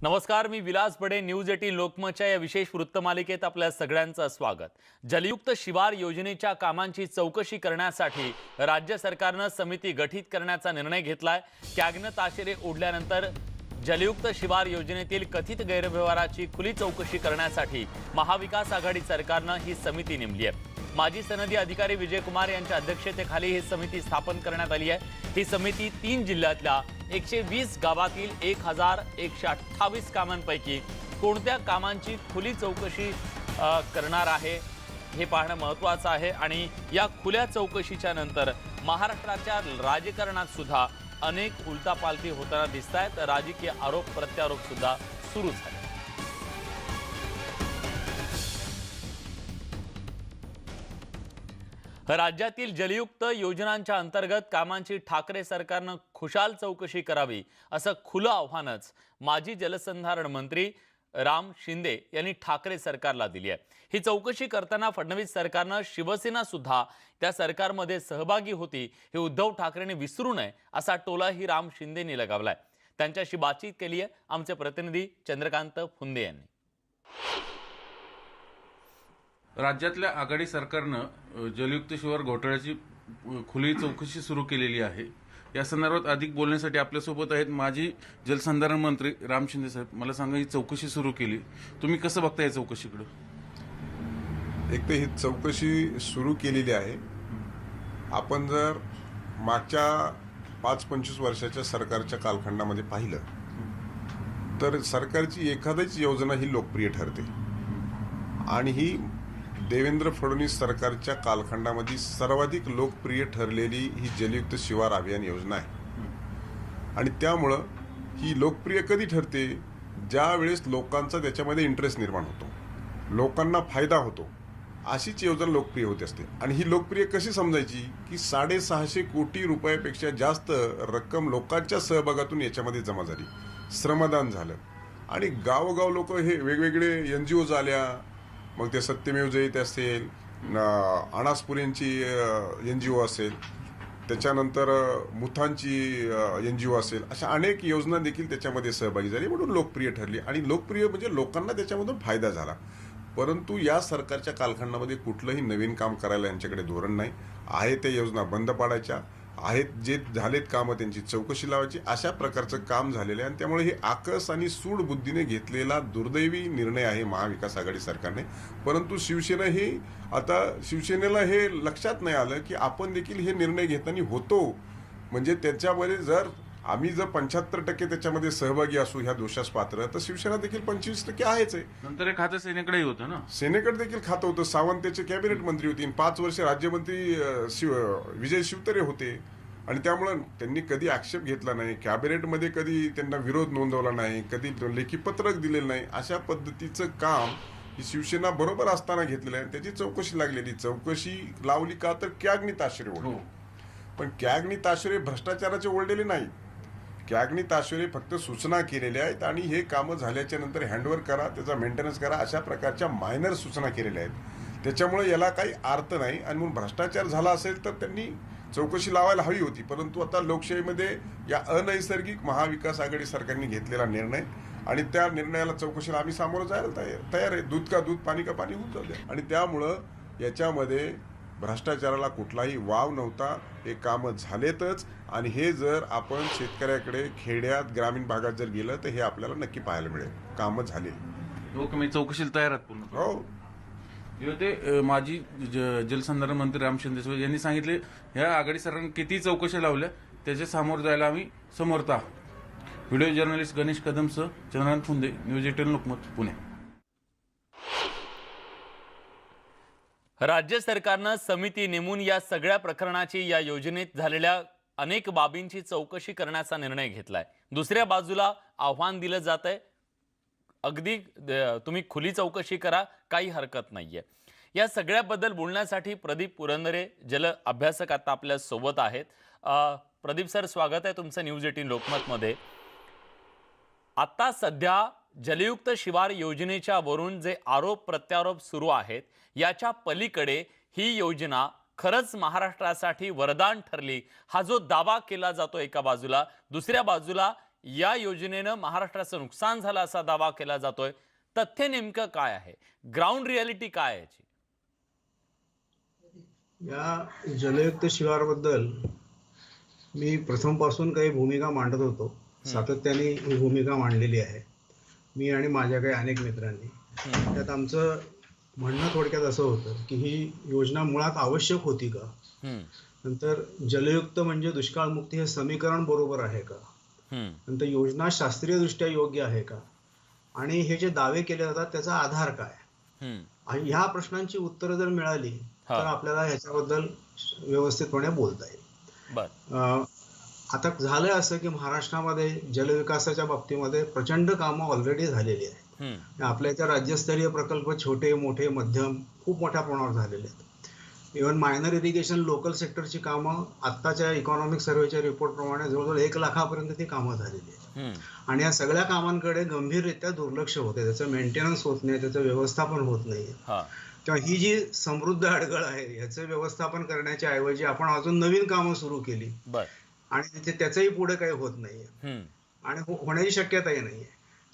नमस्कार, मी विलास बडे. न्यूज 18 लोकमतच्या या विशेष वृत्तमालिकेत आपल्या सगळ्यांचं स्वागत. जलयुक्त शिवार योजनेच्या कामांची चौकशी करण्यासाठी राज्य सरकारने समिती गठीत करण्याचा निर्णय घेतलाय. कॅगने ताशेरे ओढल्यानंतर जलयुक्त शिवार योजनेतील कथित गैरव्यवहाराची खुली चौकशी करण्यासाठी महाविकास आघाडी सरकारने ही समिती नेमली आहे. माजी सनदी अधिकारी विजय कुमार यांच्या अध्यक्षतेखाली ही समिती स्थापन करण्यात आली आहे. ही समिती 3 जिल्ह्यातल्या 120 गावातील 1128 कामांपैकी कोणत्या कामांची खुली चौकशी करणार आहे हे पाहणं महत्त्वाचं आहे. आणि या खुल्या चौकशीच्या नंतर महाराष्ट्राच्या राजकारणात सुद्धा अनेक उलटापालटी होताना दिसतायत. राजकीय आरोप प्रत्यारोप सुद्धा सुरू झाले. राज्यातील जलयुक्त योजनांच्या अंतर्गत कामांची ठाकरे सरकारने खुशाल चौकशी करावी असं खुलं आव्हानच माजी जलसंधारण मंत्री राम शिंदे यांनी ठाकरे सरकारला दिली आहे. ही चौकशी करताना फडणवीस सरकारने शिवसेना सुद्धा त्या सरकारमध्ये सहभागी होती हे उद्धव ठाकरेंनी विसरू नये असा टोलाही राम शिंदेंनी लगावलाय. त्यांच्याशी बातचीत केली आहे आमचे प्रतिनिधी चंद्रकांत फुंदे यांनी. राज्यातल्या आघाडी सरकारनं जलयुक्त शिवार घोटाळ्याची खुली चौकशी सुरू केलेली आहे. या संदर्भात अधिक बोलण्यासाठी आपल्यासोबत आहेत माजी जलसंधारण मंत्री राम शिंदे साहेब. मला सांगा, ही चौकशी सुरू केली, तुम्ही कसं बघता या चौकशीकडे? एक तर ही चौकशी सुरू केलेली आहे. आपण जर मागच्या 5-25 वर्षाच्या सरकारच्या कालखंडामध्ये पाहिलं तर सरकारची एखादीच योजना ही लोकप्रिय ठरते आणि ही देवेंद्र फडणवीस सरकारच्या कालखंडामध्ये सर्वाधिक लोकप्रिय ठरलेली ही जलयुक्त शिवार अभियान योजना आहे. आणि त्यामुळं ही लोकप्रिय कधी ठरते? ज्या वेळेस लोकांचा त्याच्यामध्ये इंटरेस्ट निर्माण होतो, लोकांना फायदा होतो, अशीच योजना लोकप्रिय होत असते. आणि ही लोकप्रिय कशी समजायची की 650 कोटी रुपयापेक्षा जास्त रक्कम लोकांच्या सहभागातून याच्यामध्ये जमा झाली, श्रमदान झालं आणि गावोगाव लोक हे वेगवेगळे NGOज आल्या. मग ते सत्यमेव जयते असेल, अनासपुरेंची NGO असेल, त्याच्यानंतर मुथांची NGO असेल, अशा अनेक योजना देखील त्याच्यामध्ये सहभागी झाली, म्हणून लोकप्रिय ठरली. आणि लोकप्रिय म्हणजे लोकांना त्याच्यामधून फायदा झाला. परंतु या सरकारच्या कालखंडामध्ये कुठलंही नवीन काम करायला यांच्याकडे धोरण नाही आहे. त्या योजना बंद पाडायच्या आहेत, जे झालेत कामं त्यांची चौकशी लावायची, अशा प्रकारचं काम झालेलं आहे. आणि त्यामुळे हे आकस आणि सूड बुद्धीने घेतलेला दुर्दैवी निर्णय आहे महाविकास आघाडी सरकारने. परंतु शिवसेनेला हे लक्षात नाही आलं की आपण देखील हे निर्णय घेताना होतो. म्हणजे त्याच्यामध्ये जर आम्ही 75% त्याच्यामध्ये सहभागी असू ह्या दोषास पात्र, तर शिवसेना देखील 25% आहेच आहे. नंतर हे खातं सेनेकडेही होतं ना, सेनेकडे देखील खातं होतं. सावंत त्याचे कॅबिनेट मंत्री होते, 5 वर्ष राज्यमंत्री विजय शिवतरे होते. आणि त्यामुळं त्यांनी कधी आक्षेप घेतला नाही, कॅबिनेटमध्ये कधी त्यांना विरोध नोंदवला नाही, कधी लेखी पत्रक दिलेलं नाही. अशा पद्धतीचं काम ही शिवसेना बरोबर असताना घेतलेलं आहे. त्याची चौकशी लागलेली. चौकशी लावली का तर कॅगने ताशेरे ओढले. पण कॅगने ताशेरे भ्रष्टाचाराचे ओढलेले नाही. कॅगने ताशेरे फक्त सूचना केलेल्या आहेत आणि हे कामं झाल्याच्या नंतर हँडओव्हर करा, त्याचा मेंटेनन्स करा, अशा प्रकारच्या मायनर सूचना केलेल्या आहेत. त्याच्यामुळे याला काही अर्थ नाही. आणि म्हणून भ्रष्टाचार झाला असेल तर त्यांनी चौकशी लावायला हवी होती. परंतु आता लोकशाहीमध्ये या अनैसर्गिक महाविकास आघाडी सरकारने घेतलेला निर्णय आणि त्या निर्णयाला चौकशीला आम्ही सामोरं जायला तयार आहे. दूध का दूध, पाणी का पाणी होऊन जाऊ द्या. आणि त्यामुळं याच्यामध्ये भ्रष्टाचाराला कुठलाही वाव नव्हता. हे कामं झालेतच. आणि हे जर आपण शेतकऱ्याकडे खेड्यात ग्रामीण भागात जर गेलं तर हे आपल्याला नक्की पाहायला मिळेल. कामं झाले. मी चौकशीला तयार आहात पूर्ण? हो. होते माजी जलसंधारण मंत्री राम शिंदे यांनी सांगितले, ह्या आघाडी सरकारने किती चौकशा लावल्या त्याच्या समोर जायला आम्ही समर्थ आहोत. व्हिडिओ जर्नलिस्ट गणेश कदमसह चंद्रकांत फुंदे, न्यूज 18 लोकमत, पुणे. राज्य सरकारनं समिती नेमून या सगळ्या प्रकरणाची, या योजनेत झालेल्या अनेक बाबींची चौकशी करण्याचा निर्णय घेतलाय. दुसऱ्या बाजूला आव्हान दिलं जातंय, अगदी तुम्ही खुली चौकशी करा, काही हरकत नाहीये. या सगळ्याबद्दल बोलण्यासाठी प्रदीप पुरंदरे, जल अभ्यासक, आता आपल्या सोबत आहेत. प्रदीप सर, स्वागत आहे तुमचं न्यूज 18 लोकमतमध्ये. आता सध्या जलयुक्त शिवार योजनेच्या वरून जे आरोप प्रत्यारोप सुरू आहेत, याच्या पलीकडे ही योजना खरंच महाराष्ट्रासाठी वरदान ठरली हा जो दावा केला जातो एका बाजूला, दुसऱ्या बाजूला या योजनेनं महाराष्ट्राचं नुकसान झालं असा दावा केला जातोय. तथ्य नेमकं काय आहे? ग्राउंड रियालिटी काय आहे याची? या जलयुक्त शिवारबद्दल मी प्रथमपासून काही भूमिका मांडत होतो. सातत्याने ही भूमिका मांडलेली आहे मी आणि माझ्या काही अनेक मित्रांनी. त्यात आमचं म्हणणं थोडक्यात असं होतं की ही योजना मुळात आवश्यक होती का? नंतर जलयुक्त म्हणजे दुष्काळमुक्ती हे समीकरण बरोबर आहे का? नंतर योजना शास्त्रीयदृष्ट्या योग्य आहे का? आणि हे जे दावे केले जातात त्याचा आधार काय? आणि ह्या प्रश्नांची उत्तरं जर मिळाली तर आपल्याला ह्याच्याबद्दल व्यवस्थितपणे बोलता येईल. आता झालंय असं की महाराष्ट्रामध्ये जलविकासाच्या बाबतीमध्ये प्रचंड कामं ऑलरेडी झालेली आहेत. आपल्या इथे राज्यस्तरीय प्रकल्प छोटे मोठे मध्यम खूप मोठ्या प्रमाणावर झालेले आहेत. इव्हन मायनर इरिगेशन लोकल सेक्टरची कामं आत्ताच्या इकॉनॉमिक सर्व्हेच्या रिपोर्ट प्रमाणे जवळजवळ 1 लाखापर्यंत ती कामं झालेली आहेत. आणि या सगळ्या कामांकडे गंभीररित्या दुर्लक्ष होते. त्याचं मेंटेनन्स होत नाही, त्याचं व्यवस्थापन होत नाही. किंवा ही जी समृद्ध अडगळ आहे ह्याचं व्यवस्थापन करण्याच्या ऐवजी आपण अजून नवीन कामं सुरू केली आणि त्याचंही पुढे काही होत नाहीये आणि होण्याची शक्यताही नाहीये.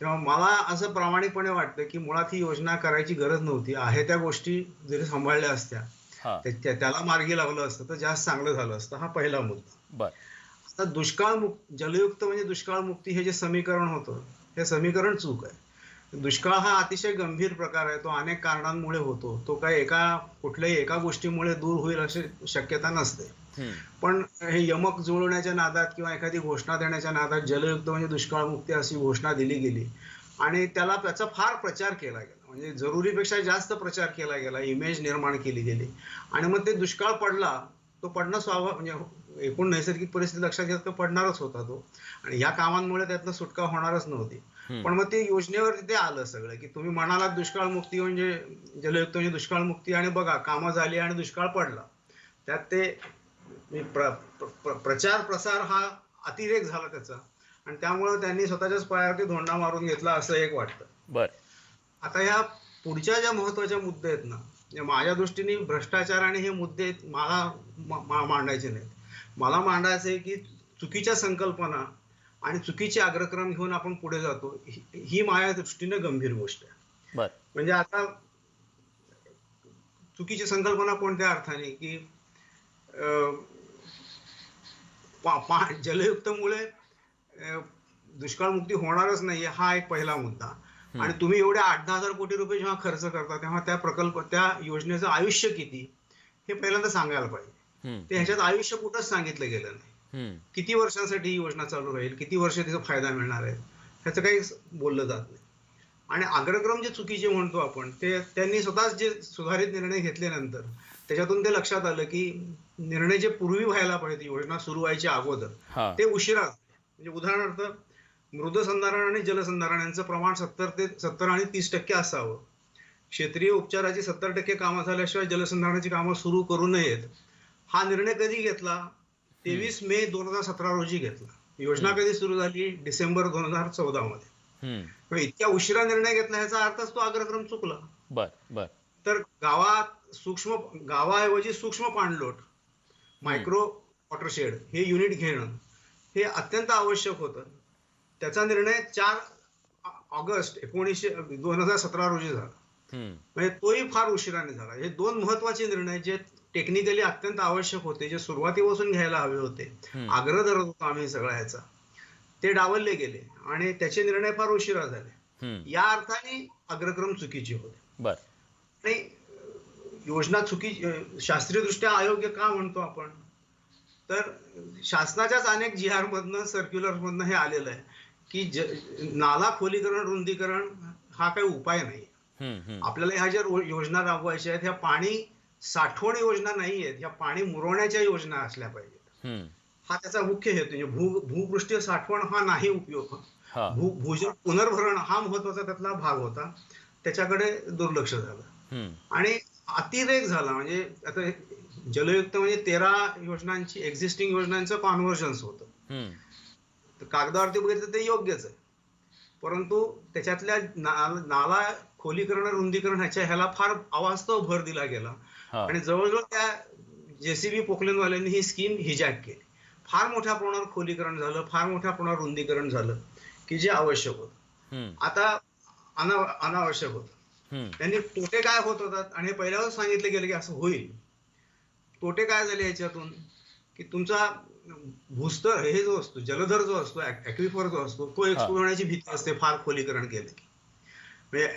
तेव्हा मला असं प्रामाणिकपणे वाटतं की मुळात ही योजना करायची गरज नव्हती. आहे त्या गोष्टी जरी सांभाळल्या असत्या त्याला मार्गी लागलं असतं तर जास्त चांगलं झालं असतं. हा पहिला मुद्दा. आता जलयुक्त म्हणजे दुष्काळमुक्ती हे जे समीकरण होतं हे समीकरण चूक आहे. दुष्काळ हा अतिशय गंभीर प्रकार आहे. तो अनेक कारणांमुळे होतो. तो काही कुठल्याही एका गोष्टीमुळे दूर होईल अशी शक्यता नसते. पण हे यमक जुळवण्याच्या नादात किंवा एखादी घोषणा देण्याच्या नादात जलयुक्त म्हणजे दुष्काळमुक्ती अशी घोषणा दिली गेली आणि त्याचा फार प्रचार केला गेला. म्हणजे जरुरीपेक्षा जास्त प्रचार केला गेला, इमेज निर्माण केली गेली आणि मग ते दुष्काळ पडला. तो पडणं म्हणजे एकूण नैसर्गिक परिस्थिती लक्षात घेत तो पडणारच होता तो आणि ह्या कामांमुळे त्यातनं सुटका होणारच नव्हती. पण मग ते योजनेवर तिथे आलं सगळं की तुम्ही म्हणालात दुष्काळमुक्ती म्हणजे जलयुक्त म्हणजे दुष्काळमुक्ती आणि बघा कामं झाली आणि दुष्काळ पडला. त्यात ते प्रचार प्रसार हा अतिरेक झाला त्याचा आणि त्यामुळे त्यांनी स्वतःच्याच पायावरती धोंडा मारून घेतला असं एक वाटतं. आता ह्या पुढच्या ज्या महत्वाच्या मुद्दे आहेत ना, माझ्या दृष्टीने भ्रष्टाचार आणि हे मुद्दे मला मांडायचे नाहीत. मला मांडायचं आहे की चुकीच्या संकल्पना आणि चुकीचे अग्रक्रम घेऊन आपण पुढे जातो ही माझ्या दृष्टीने गंभीर गोष्ट आहे. म्हणजे आता चुकीची संकल्पना कोणत्या अर्थाने की जलयुक्तमुळे दुष्काळमुक्ती होणारच नाहीये हा एक पहिला मुद्दा. आणि तुम्ही एवढे 8-10 हजार कोटी रुपये जेव्हा खर्च करता तेव्हा त्या योजनेचं आयुष्य किती हे पहिल्यांदा सांगायला पाहिजे. ते ह्याच्यात आयुष्य कुठंच सांगितलं गेलं नाही. किती वर्षांसाठी ही योजना चालू राहील, किती वर्ष त्याचा फायदा मिळणार आहे ह्याचं काही बोललं जात नाही. आणि अग्रक्रम जे चुकीचे म्हणतो आपण ते त्यांनी स्वतःच जे सुधारित निर्णय घेतल्यानंतर त्याच्यातून ते लक्षात आलं की निर्णय जे पूर्वी व्हायला पाहिजे योजना सुरू व्हायच्या अगोदर ते उशिरा. म्हणजे उदाहरणार्थ मृदसंधारण आणि जलसंधारण यांचं प्रमाण 70 आणि 30% असावं. क्षेत्रीय उपचाराची 70% कामं झाल्याशिवाय जलसंधारणाची कामं सुरू करू नयेत हा निर्णय कधी घेतला? 23 मे 2017 रोजी घेतला. योजना कधी सुरू झाली? डिसेंबर 2014 मध्ये. इतक्या उशिरा निर्णय घेतला ह्याचा अर्थच तो अग्रक्रम चुकला. तर गावाऐवजी सूक्ष्म पाणलोट मायक्रो वॉटरशेड हे युनिट घेणं हे अत्यंत आवश्यक होतं. त्याचा निर्णय 4 ऑगस्ट 2017 रोजी झाला. म्हणजे तोही फार उशिराने झाला. हे 2 महत्वाचे निर्णय जे टेक्निकली अत्यंत आवश्यक होते, जे सुरुवातीपासून घ्यायला हवे होते, आग्रह धरत होतो आम्ही सगळ्या ह्याचा, ते डावलले गेले आणि त्याचे निर्णय फार उशिरा झाले. या अर्थाने अग्रक्रम चुकीचे होते. आणि योजना शास्त्रीयदृष्ट्या अयोग्य का म्हणतो आपण? तर शासनाच्याच अनेक GR मधनं सर्क्युलर मधनं हे आलेलं आहे की नाला खोलीकरण रुंदीकरण हा काही उपाय नाही. आपल्याला ह्या ज्या योजना राबवायच्या आहेत ह्या पाणी साठवण योजना नाही आहेत, ह्या पाणी मुरवण्याच्या योजना असल्या पाहिजेत. हा त्याचा मुख्य हेतू. भूपृष्ठीय साठवण हा नाही उपयोग. भूजल पुनर्भरण हा महत्वाचा त्यातला भाग होता. त्याच्याकडे दुर्लक्ष झालं आणि अतिरेक झाला. म्हणजे आता जलयुक्त म्हणजे 13 योजनांची एक्झिस्टिंग योजनांचं कॉन्व्हर्जन्स होतं. कागदावरती बघितलं ते योग्यच आहे, परंतु त्याच्यातल्या नाला खोलीकरण रुंदीकरण ह्याला फार अवास्तव भर दिला गेला आणि जवळजवळ त्या JCB पोकलेनवाल्यांनी ही स्कीम हिजॅक केली. फार मोठ्या प्रमाणावर खोलीकरण झालं, फार मोठ्या प्रमाणावर रुंदीकरण झालं की जे आवश्यक होतं. आता अनावश्यक होतं. त्यांनी तोटे काय होत होतात आणि पहिल्यावर सांगितलं गेलं की असं होईल. तोटे काय झाले याच्यातून की तुमचा भूस्तर हे जो असतो, जलधर जो असतो, ऍक्विफर जो असतो, तो एक्सपोज होण्याची भीती असते फार खोलीकरण केलं की. म्हणजे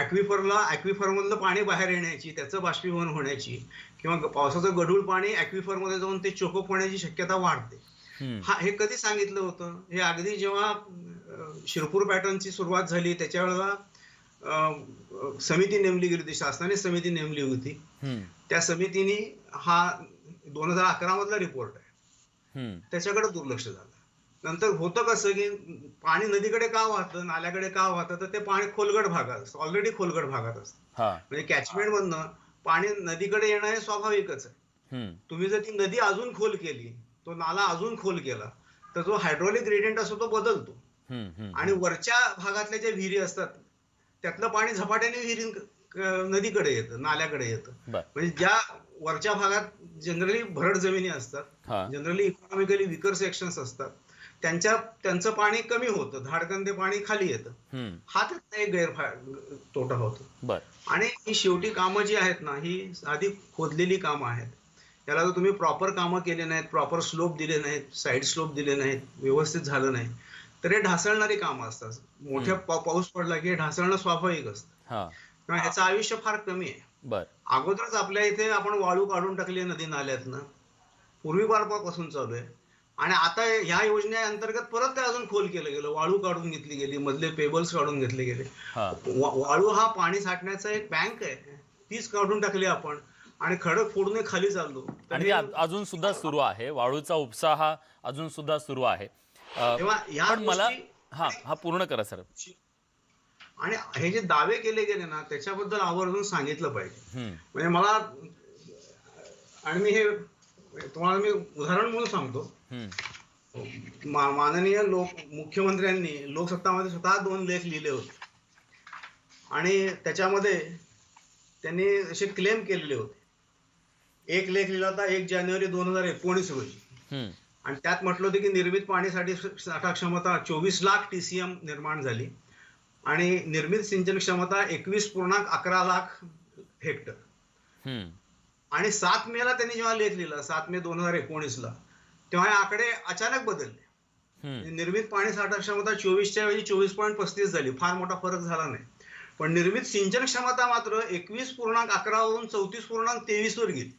ऍक्विफर मधलं पाणी बाहेर येण्याची, त्याचं बाष्पीभवन होण्याची किंवा पावसाचं गढूळ पाणी ऍक्विफर मध्ये जाऊन ते चोकअप होण्याची शक्यता वाढते. हे कधी सांगितलं होतं? हे अगदी जेव्हा शिरपूर पॅटर्नची सुरुवात झाली त्याच्या वेळेला समिती नेमली गेली होती, शासनाने समिती नेमली होती. त्या समितीने हा 2011 मधला रिपोर्ट आहे, त्याच्याकडे दुर्लक्ष झालं. नंतर होतं कसं की पाणी नदीकडे का वाहतं, नाल्याकडे का वाहतं, तर ते पाणी खोलगट भागात असतं, ऑलरेडी खोलगट भागात असतं. म्हणजे कॅचमेंट मधनं पाणी नदीकडे येणं हे स्वाभाविकच आहे. तुम्ही जर ती नदी अजून खोल केली, तो नाला अजून खोल केला, तर जो हायड्रॉलिक ग्रेडियंट असतो तो बदलतो आणि वरच्या भागातल्या ज्या विहिरी असतात त्यातलं पाणी झपाट्याने नदीकडे येतं, नाल्याकडे येतं. म्हणजे ज्या वरच्या भागात जनरली भरड जमिनी असतात, जनरली इकॉनॉमिकली विकर सेक्शन्स असतात, त्यांचं पाणी कमी होतं, धाडकन ते पाणी खाली येतं. हा त्याचा एक तोटा होतो. आणि ही शेवटी कामं जी आहेत ना, ही आधी खोदलेली कामं आहेत. त्याला जर तुम्ही प्रॉपर कामं केले नाहीत, प्रॉपर स्लोप दिले नाहीत, साईड स्लोप दिले नाहीत, व्यवस्थित झालं नाही, तर हे ढासळणारी कामं असतात. मोठ्या पाऊस पडला की हे ढासळणं स्वाभाविक असतं. ह्याचं आयुष्य फार कमी आहे. अगोदरच आपल्या इथे आपण वाळू काढून टाकली नदी नाल्यातनं, पूर्वीपासून चालू आहे. आणि आता ह्या योजनेअंतर्गत परत ते अजून खोल केलं गेलं, वाळू काढून घेतली गेली, मधले पेबल्स काढून घेतले गेले. वाळू हा पाणी साठण्याचा एक बँक आहे, तीच काढून टाकली आपण आणि खडक फोडून खाली चाललो. आणि अजून सुद्धा सुरू आहे, वाळूचा उपसा हा अजून सुद्धा सुरू आहे. पण मला हा पूर्ण करा सर. आणि हे जे दावे केले गेले ना त्याच्याबद्दल आवर्जून सांगितलं पाहिजे. म्हणजे मला, आणि मी हे तुम्हाला मी उदाहरण म्हणून सांगतो. माननीय मुख्यमंत्र्यांनी लोकसत्तामध्ये स्वतः 2 लेख लिहिले होते आणि त्याच्यामध्ये त्यांनी असे क्लेम केलेले होते. एक लेख लिहिला होता 1 जानेवारी 2019 रोजी आणि त्यात म्हटलं होतं की निर्मित पाणीसाठी साठा क्षमता 24 लाख TCM निर्माण झाली आणि निर्मित सिंचन क्षमता 21.11 लाख हेक्टर. आणि 7 मेला त्यांनी जेव्हा लेख लिहिला, 7 मे 2019ला, तेव्हा हे आकडे अचानक बदलले. निर्मित पाणी साठा क्षमता 24च्या ऐवजी 24.35 झाली, फार मोठा फरक झाला नाही. पण निर्मित सिंचन क्षमता मात्र 21.11 वरून 34.23 वर गेली.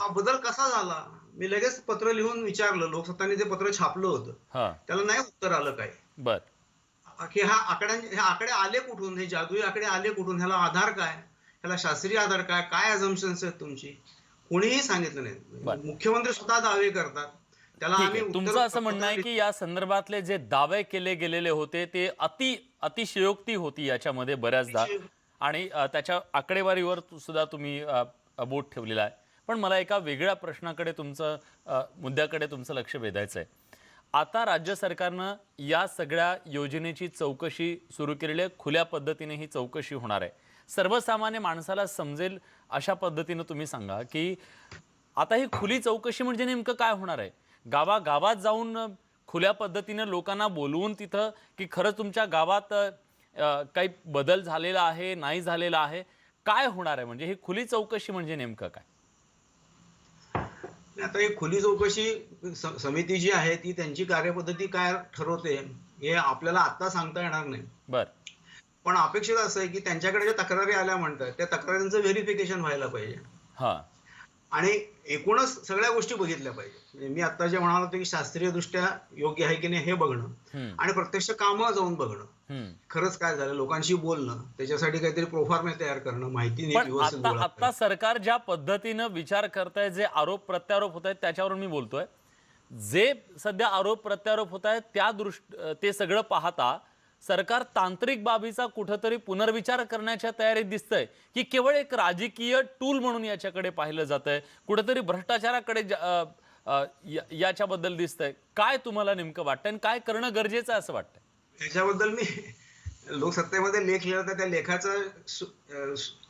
हा बदल कसा झाला? मी लगेच पत्र लिहून विचारलं, लोकसत्ताने ते पत्र छापलं होतं, त्याला नाही उत्तर आलं काय की हे आकडे आले कुठून, हे जादुई आकडे आले कुठून, ह्याला आधार काय, ह्याला शास्त्रीय आधार काय अझम्पशन्स आहेत तुमची, कोणीही सांगितलं नाही. मुख्यमंत्री स्वतः दावे करतात, त्याला आम्ही. तुमचं असं म्हणणं आहे की या संदर्भातले जे दावे केले गेलेले होते ते अतिशयोक्ती होती याच्यामध्ये बऱ्याचदा, आणि त्याच्या आकडेवारीवर सुद्धा तुम्ही बोट ठेवलेला आहे. पण मला एका वेगळ्या प्रश्नाकडे मुद्द्याकडे तुमचं लक्ष वेधायचं आहे. आता राज्य सरकारनं या सगळ्या योजनेची चौकशी सुरू केलेली आहे, खुल्या पद्धतीने ही चौकशी होणार आहे. सर्वसामान्य माणसाला समजेल अशा पद्धतीनं तुम्ही सांगा की आता ही खुली चौकशी म्हणजे नेमकं काय होणार आहे? गावागावात जाऊन खुल्या पद्धतीनं लोकांना बोलवून तिथं की खरंच तुमच्या गावात काही बदल झालेला आहे, नाही झालेला आहे, काय होणार आहे? म्हणजे ही खुली चौकशी म्हणजे नेमकं काय? आता ही खुली चौकशी समिती जी आहे ती त्यांची कार्यपद्धती काय ठरवते हे आपल्याला आता सांगता येणार नाही. पण अपेक्षित असं आहे की त्यांच्याकडे ज्या तक्रारी आल्या म्हणतात त्या तक्रारींचं व्हेरिफिकेशन व्हायला पाहिजे आणि एकूणच सगळ्या गोष्टी बघितल्या पाहिजे. मी आता जे म्हणालो होतो की शास्त्रीय दृष्ट्या योग्य आहे की नाही हे बघणं आणि प्रत्यक्ष कामं जाऊन बघणं, खरंच काय झालं, लोकांशी बोलणं, त्याच्यासाठी काहीतरी प्रोफार्मे तयार करणं, माहिती आता सरकार ज्या पद्धतीनं विचार करताय, जे आरोप प्रत्यारोप होत आहेत त्याच्यावरून मी बोलतोय. जे सध्या आरोप प्रत्यारोप होत आहेत ते सगळं पाहता सरकार तांत्रिक बाबीचा कुठंतरी पुनर्विचार करण्याच्या तयारीत दिसतंय की केवळ एक राजकीय टूल म्हणून याच्याकडे पाहिलं जातंय, कुठंतरी भ्रष्टाचाराकडे याच्याबद्दल दिसतंय. काय तुम्हाला नेमकं वाटतं आणि काय करणं गरजेचं आहे असं वाटतंय? त्याच्याबद्दल मी लोकसत्तेमध्ये लेख लिहिला होता, त्या लेखाचं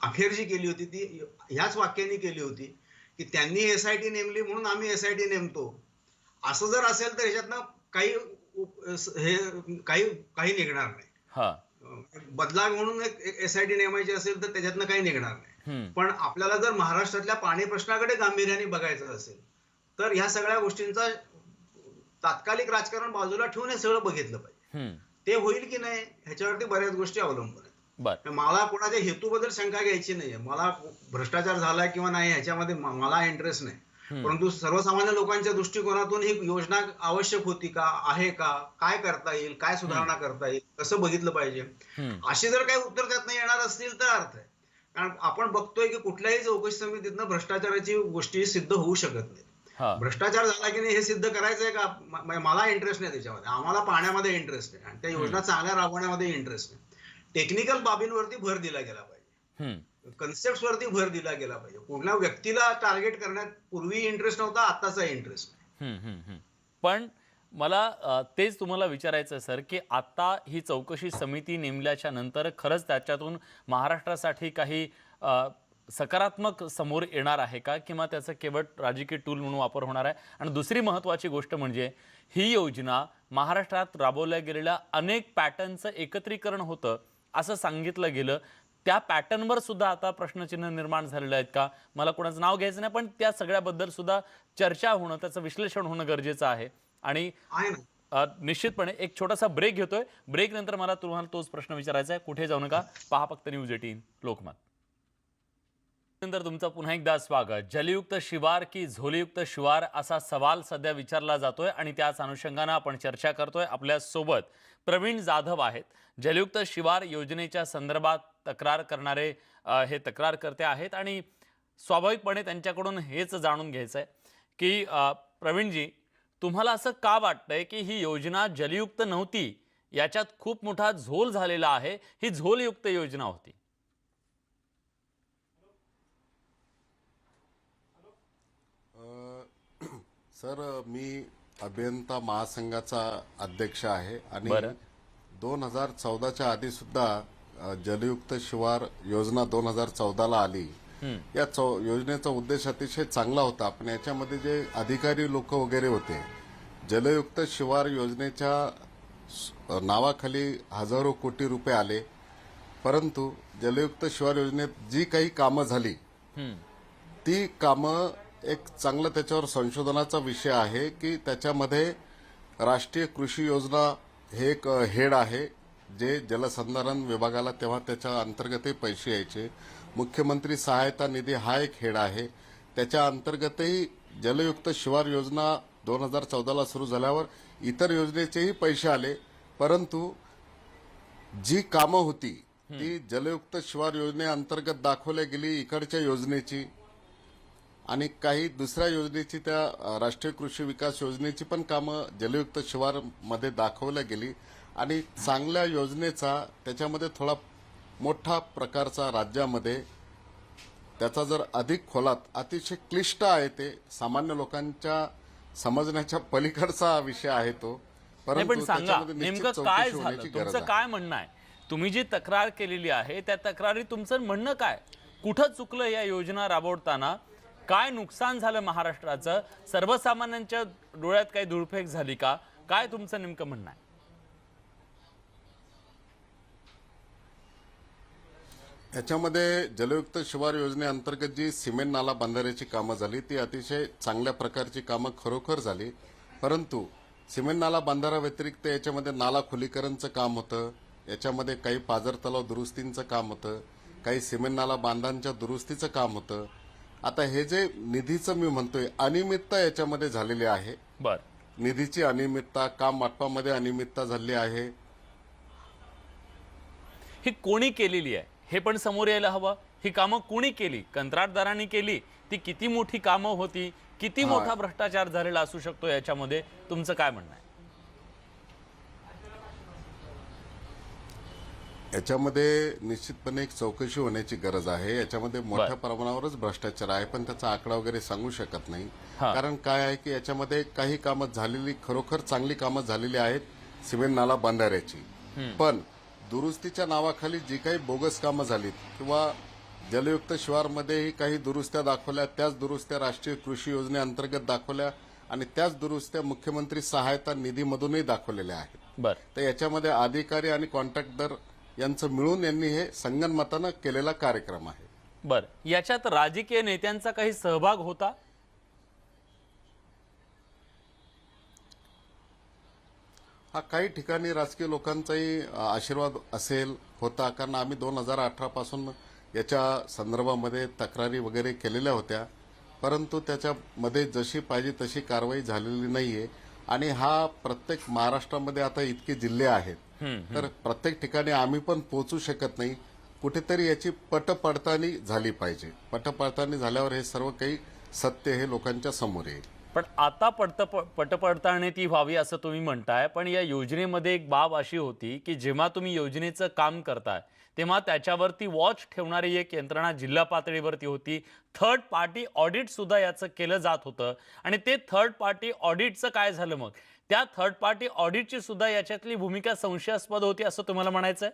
अखेर जी केली होती ती ह्याच वाक्याने केली होती की त्यांनी SIT नेमली म्हणून आम्ही SIT नेमतो असं जर असेल तर ह्याच्यातनं काही हे काही निघणार नाही. हा. बदला म्हणून एक SIT नेमायची असेल तर त्याच्यातनं काही निघणार नाही. पण आपल्याला जर महाराष्ट्रातल्या पाणी प्रश्नाकडे गांभीर्याने बघायचं असेल तर ह्या सगळ्या गोष्टींचा तात्कालिक राजकारण बाजूला ठेवून हे सगळं बघितलं पाहिजे. ते होईल की नाही ह्याच्यावरती बऱ्याच गोष्टी अवलंबून आहेत. बर. मला कोणाच्या हेतूबद्दल शंका घ्यायची नाहीये. मला भ्रष्टाचार झालाय किंवा नाही ह्याच्यामध्ये मला इंटरेस्ट नाही. परंतु सर्वसामान्य लोकांच्या दृष्टिकोनातून ही योजना आवश्यक होती का, आहे का, काय करता येईल, काय सुधारणा करता येईल, कसं बघितलं पाहिजे, अशी जर काही उत्तर त्यातनं येणार असतील तर अर्थ आहे. कारण आपण बघतोय की कुठल्याही चौकशी समितीतनं भ्रष्टाचाराची गोष्टी सिद्ध होऊ शकत नाही. भ्रष्टाचार झाला की नाही हे सिद्ध करायचंय का, मला इंटरेस्ट नाही त्याच्यामध्ये. आम्हाला पाण्यामध्ये इंटरेस्ट आहे आणि त्या योजना चांगल्या राबवण्यामध्ये इंटरेस्ट आहे. टेक्निकल बाबींवरती भर दिला गेला पाहिजे, कन्सेप्ट वरती भर दिला गेला पाहिजे. कुठल्या व्यक्तीला टार्गेट करण्यात पूर्वी इंटरेस्ट नव्हता, आताचा इंटरेस्ट आहे. पण मला तेच तुम्हाला विचारायचं आहे सर, की आता ही चौकशी समिती नेमल्याच्या नंतर खरंच त्याच्यातून महाराष्ट्रासाठी काही सकारात्मक समोर येणार आहे का, किंवा त्याचं केवळ राजकीय टूल म्हणून वापर होणार आहे? आणि दुसरी महत्त्वाची गोष्ट म्हणजे ही योजना महाराष्ट्रात राबवल्या गेलेल्या अनेक पॅटर्नचं एकत्रीकरण होतं असं सांगितलं गेलं. त्या पॅटर्नवर सुद्धा आता प्रश्नचिन्ह निर्माण झालेलं आहेत का? मला कोणाचं नाव घ्यायचं नाही, पण त्या सगळ्याबद्दल सुद्धा चर्चा होणं, त्याचं विश्लेषण होणं गरजेचं आहे. आणि निश्चितपणे एक छोटासा ब्रेक घेतोय. ब्रेक नंतर मला तुम्हाला तोच प्रश्न विचारायचा आहे. कुठे जाऊ नका, पहा फक्त न्यूज 18 लोकमत. नंतर तुमचं पुन्हा एकदा स्वागत. जलयुक्त शिवार की झोलयुक्त शिवार असा सवाल सध्या विचारला जातोय आणि त्याच अनुषंगाने आपण चर्चा करतोय. आपल्या सोबत प्रवीण जाधव आहेत, जलयुक्त शिवार योजनेच्या संदर्भात तक्रार करणारे हे तक्रारकर्ते आहेत. आणि स्वाभाविकपणे त्यांच्याकडून हेच जाणून घ्यायचं आहे की प्रवीणजी, तुम्हाला असं का वाटतंय की ही योजना जलयुक्त नव्हती, याच्यात खूप मोठा झोल झालेला आहे, ही झोलयुक्त योजना होती? सर, मी अभियंता महासंघाचा अध्यक्ष आहे आणि 2014च्या आधी सुद्धा जलयुक्त शिवार योजना 2014ला आली. या योजनेचा उद्देश अतिशय चांगला होता, पण याच्यामध्ये जे अधिकारी लोक वगैरे होते, जलयुक्त शिवार योजनेच्या नावाखाली हजारो कोटी रुपये आले, परंतु जलयुक्त शिवार योजनेत जी काही कामं झाली ती कामं एक चांगलं त्याच्यावर संशोधनाचा विषय आहे की त्याच्यामध्ये राष्ट्रीय कृषी योजना हे एक हेड आहे जे जलसंधारण विभागाला तेव्हा त्याच्या अंतर्गतही पैसे यायचे. मुख्यमंत्री सहायता निधी हा एक हेड आहे, त्याच्या अंतर्गतही जलयुक्त शिवार योजना 2014ला सुरू झाल्यावर इतर योजनेचेही पैसे आले, परंतु जी कामं होती ती जलयुक्त शिवार योजनेअंतर्गत दाखवल्या गेली इकडच्या योजनेची आणि काही दुसऱ्या योजनेची, त्या राष्ट्रीय कृषी विकास योजनेची पण कामं जलयुक्त शिवार मध्ये दाखवल्या गेली. आणि चांगल्या योजनेचा त्याच्यामध्ये थोडा मोठा प्रकारचा राज्यामध्ये त्याचा जर अधिक खोलात अतिशय क्लिष्ट आहे, ते सामान्य लोकांच्या समजण्याच्या पलीकडचा विषय आहे तो. पण सांगा नेमकं काय झालं, तुमचं काय म्हणणं आहे? तुम्ही जी तक्रार केलेली आहे त्या तक्रारी तुमचं म्हणणं काय? कुठं चुकलं या योजना राबवताना? काय नुकसान झालं महाराष्ट्राचं? सर्वसामान्यांच्या डोळ्यात काही धुळफेक झाली का? काय तुमचं नेमकं म्हणणं आहे? याच्यामध्ये जलयुक्त शिवार योजनेअंतर्गत जी सिमेंट नाला बांधाऱ्याची कामं झाली ती अतिशय चांगल्या प्रकारची कामं खरोखर झाली, परंतु सिमेंट नाला बांधारा व्यतिरिक्त याच्यामध्ये नाला खुलीकरणचं काम होतं, याच्यामध्ये काही पाझर तलाव दुरुस्तींचं काम होतं, काही सिमेंट नाला बांधांच्या दुरुस्तीचं काम होतं. आता हे जे निधीचं मी म्हणतोय अनियमितता याच्यामध्ये झालेली आहे. निधीची अनियमितता, काम वाटपामध्ये अनियमितता झाली आहे. ही कोणी केलेली आहे हे पण समोर यायला हवं. ही कामं कोणी केली? कंत्राटदारांनी केली? ती किती मोठी कामं होती? किती मोठा भ्रष्टाचार झालेला असू शकतो याच्यामध्ये? तुमचं काय म्हणणं आहे? याच्यामध्ये निश्चितपणे एक चौकशी होण्याची गरज आहे. याच्यामध्ये मोठ्या प्रमाणावरच भ्रष्टाचार आहे, पण त्याचा आकडा वगैरे सांगू शकत नाही. कारण काय आहे की याच्यामध्ये काही कामं झालेली, खरोखर चांगली कामं झालेली आहेत सिमेंट नाला बांधाऱ्याची, पण दुरुस्तीच्या नावाखाली जी काही बोगस कामं झालीत किंवा जलयुक्त शिवारमध्येही काही दुरुस्त्या दाखवल्या, त्याच दुरुस्त्या राष्ट्रीय कृषी योजनेअंतर्गत दाखवल्या, आणि त्याच दुरुस्त्या मुख्यमंत्री सहायता निधीमधूनही दाखवलेल्या आहेत. बर तर याच्यामध्ये अधिकारी आणि कॉन्ट्रॅक्टर यांचं मिळून यांनी हे संगनमतानं केलेला कार्यक्रम आहे. बर याच्यात राजकीय नेत्यांचा काही सहभाग होता? हा काही ठिकाणी राजकीय लोकांचाही आशीर्वाद असेल होता, कारण आम्ही 2018 पासून याच्या संदर्भामध्ये तक्रारी वगैरे केलेल्या होत्या, परंतु त्याच्यामध्ये जशी पाहिजे तशी कारवाई झालेली नाहीये. आणि हा प्रत्येक महाराष्ट्रामध्ये आता इतके जिल्हे आहेत, तर प्रत्येक ठिकाणी आम्ही पण पोहोचू शकत नाही. कुठेतरी याची पटपडताळणी झाली पाहिजे. पटपडताळणी झाल्यावर हे सर्व काही सत्य हे लोकांच्या समोर येईल. पण आता पटपडताळणी ती व्हावी असं तुम्ही म्हणताय, पण या योजनेमध्ये एक बाब अशी होती की जेव्हा तुम्ही योजनेचं काम करताय तेव्हा त्याच्यावरती वॉच ठेवणारी एक यंत्रणा जिल्हा पातळीवरती होती. थर्ड पार्टी ऑडिट सुद्धा याचं केलं जात होतं आणि ते थर्ड पार्टी ऑडिटचं काय झालं? मग त्या थर्ड पार्टी ऑडिटची सुद्धा याच्यातली भूमिका संशयास्पद होती असं तुम्हाला म्हणायचंय?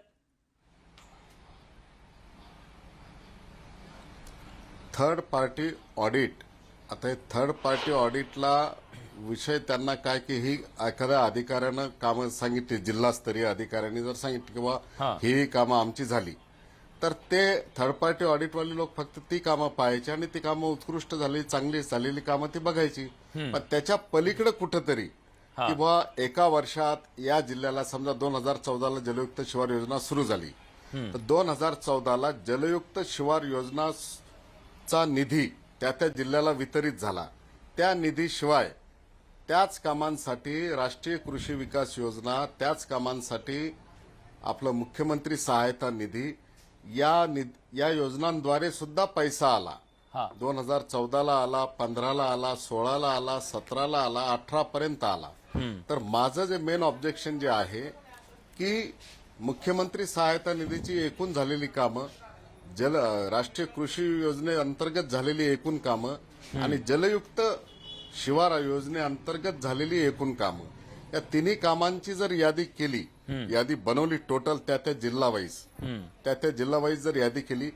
थर्ड पार्टी ऑडिट, आता हे थर्ड पार्टी ऑडिटला विषय त्यांना काय की ही एखाद्या अधिकाऱ्यानं कामं सांगितली, जिल्हास्तरीय अधिकाऱ्यांनी जर सांगितलं की बा ही कामं आमची झाली, तर ते थर्ड पार्टी ऑडिटवाले लोक फक्त ती कामं पाहायची आणि ती कामं उत्कृष्ट झाली, चांगली झालेली कामं ती बघायची. पण त्याच्या पलीकडे कुठंतरी की बा एका वर्षात या जिल्ह्याला समजा 2014ला जलयुक्त शिवार योजना सुरू झाली, तर 2014ला जलयुक्त शिवार योजनाचा निधी त्या जिल्ह्याला वितरित झाला. त्या निधीशिवाय त्याच कामांसाठी राष्ट्रीय कृषी विकास योजना, त्याच कामांसाठी आपलं मुख्यमंत्री सहायता निधी, या योजनांद्वारे सुद्धा पैसा आला. 2014ला आला, 15ला आला, 16ला आला, 17ला आला, 18 पर्यंत आला. तर माझं जे मेन ऑब्जेक्शन जे आहे की मुख्यमंत्री सहायता निधीची एकूण झालेली कामं, राष्ट्रीय कृषी योजनेअंतर्गत झालेली एकूण कामं आणि जलयुक्त शिवार योजनेअंतर्गत झालेली एकूण कामं, या तिन्ही कामांची जर यादी केली, यादी बनवली टोटल त्या जिल्हा वाईज जर यादी केली,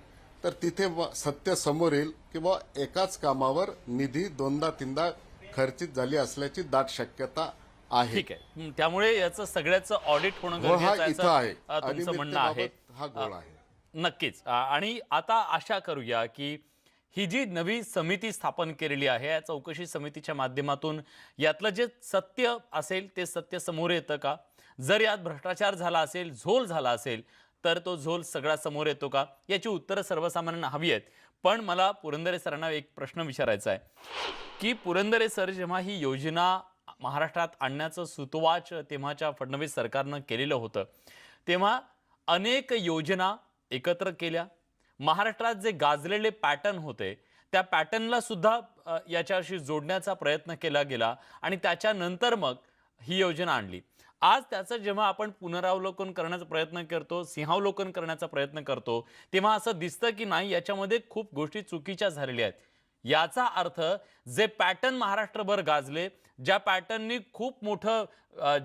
तर तिथे सत्य समोर येईल की बा एकाच कामावर निधी दोनदा तीनदा खर्चित झाली असल्याची दाट शक्यता आहे. ठीक आहे, त्यामुळे याचं सगळ्याचं ऑडिट होणं हा गरजेचं इथं आहे, आहे तुमचं म्हणणं आहे. हा गोळ आहे. नक्कीच. आणि आता आशा करूया की ही जी नवी समिती स्थापन केलेली आहे, या चौकशी समितीच्या माध्यमातून यातलं जे सत्य असेल ते सत्य समोर येतं का? जर यात भ्रष्टाचार झाला असेल, झोल झाला असेल, तर तो झोल सगळा समोर येतो का? याची उत्तरं सर्वसामान्यांना हवी आहेत. पण मला पुरंदरे सरांना एक प्रश्न विचारायचा आहे की पुरंदरे सर, जेव्हा ही योजना महाराष्ट्रात आणण्याचं सुतोवाच तेव्हाच्या फडणवीस सरकारनं केलेलं होतं, तेव्हा अनेक योजना एकत्र केल्या. महाराष्ट्रात जे गाजलेले पॅटर्न होते त्या पॅटर्नला सुद्धा याच्याशी जोडण्याचा प्रयत्न केला गेला आणि त्याच्यानंतर मग ही योजना आणली. आज त्याचं जेव्हा आपण पुनरावलोकन करण्याचा प्रयत्न करतो, सिंहावलोकन करण्याचा प्रयत्न करतो, तेव्हा असं दिसतं की नाही, याच्यामध्ये खूप गोष्टी चुकीच्या झालेल्या आहेत. याचा अर्थ जे पॅटर्न महाराष्ट्रभर गाजले, ज्या पॅटर्ननी खूप मोठं